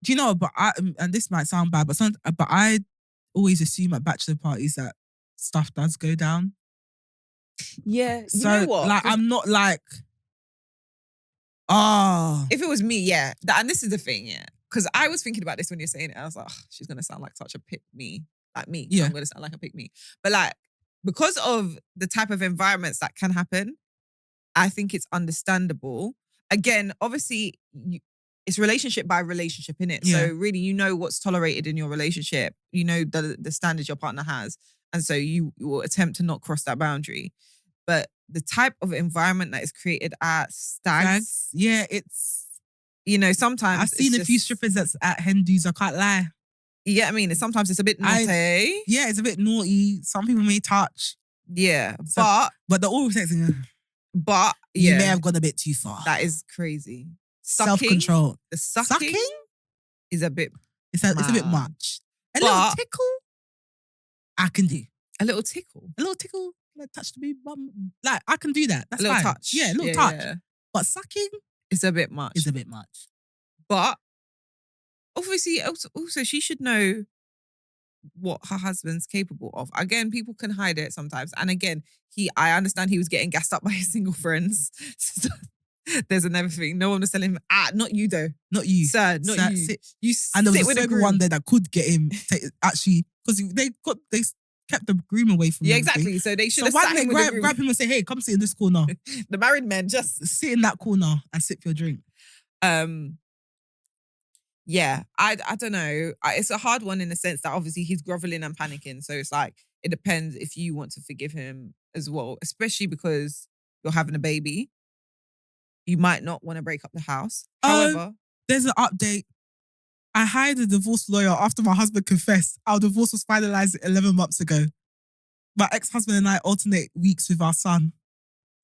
do you know? But and this might sound bad, but I always assume at bachelor parties that stuff does go down. Yeah. So, you know what? like, I'm not like, if it was me, yeah. And this is the thing, yeah. Because I was thinking about this when you're saying it. I was like, she's gonna sound like such a pick me, like me. Yeah. I'm gonna sound like a pick me, but like because of the type of environments that can happen, I think it's understandable. Again, obviously, it's relationship by relationship, innit? Yeah. So really, you know what's tolerated in your relationship. You know the standards your partner has. And so you will attempt to not cross that boundary. But the type of environment that is created at stags, yeah, it's... You know, sometimes... I've seen a few strippers that's at hen dudes, I can't lie. You get what I mean? Sometimes it's a bit naughty. Yeah, it's a bit naughty. Some people may touch. Yeah, but they're all texting. But you may have gone a bit too far. That is crazy. Sucking, self-control. The sucking is a bit. It's a bit much. A little tickle, I can do. A little tickle, like touch the baby bum. Like I can do that. That's a little fine. touch. Yeah, a little touch. Yeah. But sucking is a bit much. But obviously, also she should know what her husband's capable of. Again, people can hide it sometimes. And again, I understand he was getting gassed up by his single friends. So there's another thing. No one was telling him, not you though. Not you. Sir, not you. You and there was sit a with third one there that could get him actually, because they kept the groom away from him. Yeah, exactly. So they should have sat him with the groom. Grab him and say, hey, come sit in this corner. The married men just sit in that corner and sip your drink. Yeah, I don't know. It's a hard one in the sense that obviously he's groveling and panicking. So it's like, it depends if you want to forgive him as well, especially because you're having a baby. You might not want to break up the house. However, there's an update. I hired a divorce lawyer after my husband confessed. Our divorce was finalized 11 months ago. My ex-husband and I alternate weeks with our son,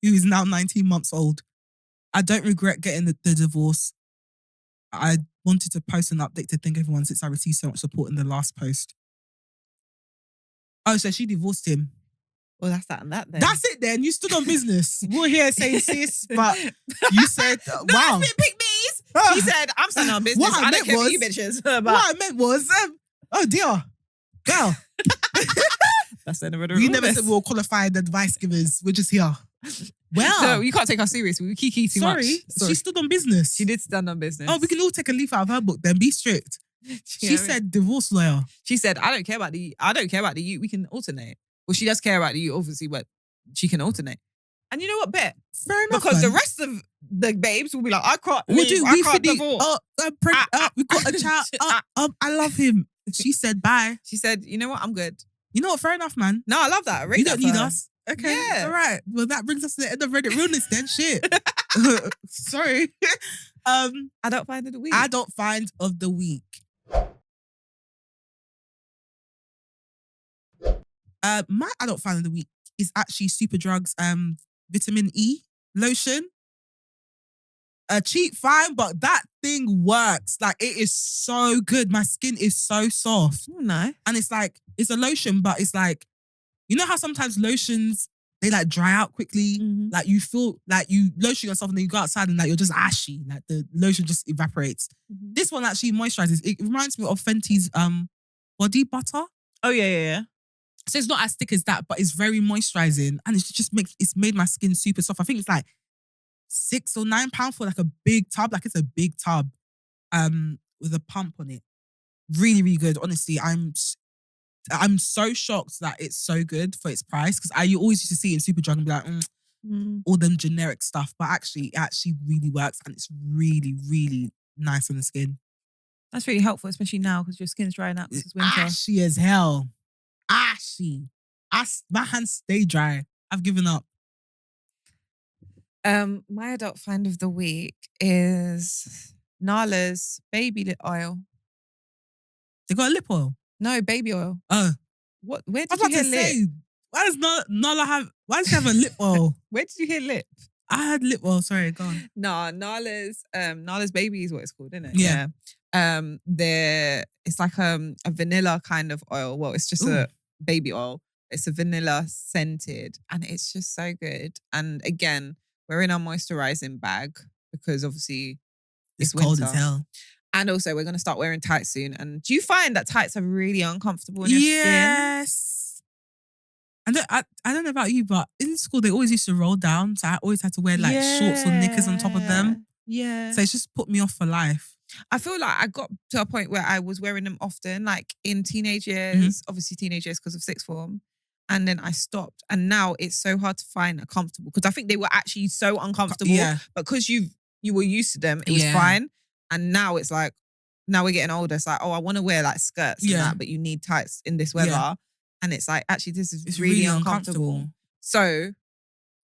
who is now 19 months old. I don't regret getting the divorce. I wanted to post an update to thank everyone since I received so much support in the last post. Oh, so she divorced him. Well, that's that and that then. That's it then. You stood on business. We're here saying sis, but you said, wow. No, pick me's. She said, I'm standing on business. I don't care for you bitches. But what I meant was, oh dear, girl. That's the end of it. You never said we were qualified advice givers. We're just here. Well, no, you can't take us serious. We kiki too much. Sorry, she stood on business. She did stand on business. Oh, we can all take a leaf out of her book. Then be strict. She said divorce lawyer. She said, I don't care about the you. We can alternate. Well, she does care about the you, obviously, but she can alternate. And you know what, bet? Fair enough. Because the rest of the babes will be like, I can't leave, I can't divorce. We got a child. I love him. She said bye. She said, you know what? I'm good. You know what? Fair enough, man. No, I love that. You don't need us. Okay. Yeah. All right. Well, that brings us to the end of Reddit Realness then. Shit. Sorry. Adult find of the week. Adult find of the week. My adult find of the week is actually Superdrug's vitamin E lotion. A cheap fine, but that thing works. Like, it is so good. My skin is so soft. Oh, nice. And it's like, it's a lotion, but it's like, you know how sometimes lotions, they like dry out quickly? Mm-hmm. Like, you feel like you lotion yourself and then you go outside and like you're just ashy. Like, the lotion just evaporates. Mm-hmm. This one actually moisturizes. It reminds me of Fenty's body butter. Oh, yeah. So it's not as thick as that, but it's very moisturizing. And it's made my skin super soft. I think it's like £6 or £9 for like a big tub. Like, it's a big tub with a pump on it. Really, really good. Honestly, I'm so shocked that it's so good for its price, because I always used to see it in Superdrug and be like, all them generic stuff. But actually, it actually really works, and it's really, really nice on the skin. That's really helpful, especially now because your skin's drying out. This is winter. Ashy as hell. Ashy. My hands stay dry. I've given up. My adult find of the week is Nala's baby lip oil. They got a lip oil? No, baby oil. Oh. What? Where did you hear lip? Why does she have a lip oil? Where did you hear lip? I had lip oil, sorry, go on. No, Nala's baby is what it's called, isn't it? Yeah. It's like a vanilla kind of oil. Well, it's just a baby oil. It's a vanilla scented, and it's just so good. And again, we're in our moisturizing bag because obviously it's cold winter. as hell. And also, we're going to start wearing tights soon. And do you find that tights are really uncomfortable in your skin? Yes. I don't know about you, but in school, they always used to roll down. So I always had to wear like shorts or knickers on top of them. Yeah. So it's just put me off for life. I feel like I got to a point where I was wearing them often, like in teenage years, obviously teenage years because of sixth form. And then I stopped. And now it's so hard to find a comfortable, because I think they were actually so uncomfortable. Yeah. But because you were used to them, it was fine. And now it's like, now we're getting older. It's like, oh, I want to wear like skirts and that, but you need tights in this weather. Yeah. And it's like, actually, this is really uncomfortable. So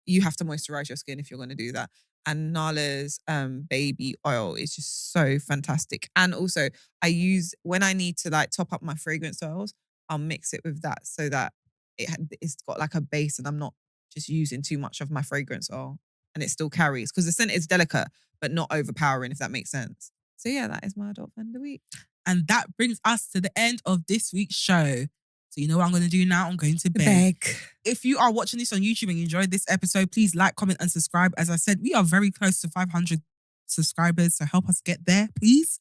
you have to moisturize your skin if you're going to do that. And Nala's baby oil is just so fantastic. And also, I use, when I need to like top up my fragrance oils, I'll mix it with that so that it's got like a base and I'm not just using too much of my fragrance oil, and it still carries, because the scent is delicate but not overpowering, if that makes sense. So yeah, that is my adult fan of the week. And that brings us to the end of this week's show. So you know what I'm going to do now? I'm going to beg. If you are watching this on YouTube and you enjoyed this episode, please like, comment and subscribe. As I said, we are very close to 500 subscribers, so help us get there, please.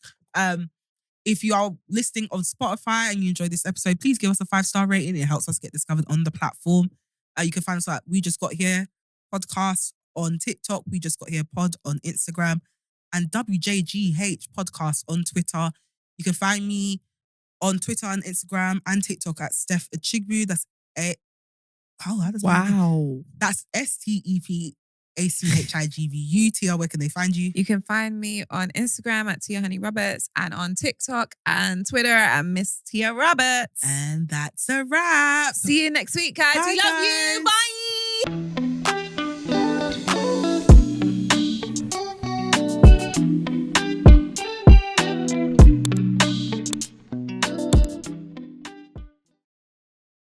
If you are listening on Spotify and you enjoyed this episode, please give us a 5-star rating. It helps us get discovered on the platform. You can find us at We Just Got Here podcast on TikTok. We Just Got Here pod on Instagram, and WJGH podcast on Twitter. You can find me on Twitter and Instagram and TikTok at Steph Achigbu. That's That's STEPACHIGVU. Tia, where can they find you? You can find me on Instagram at Tia Honey Roberts, and on TikTok and Twitter at Miss Tia Roberts. And that's a wrap. See you next week, guys. We love you. Bye.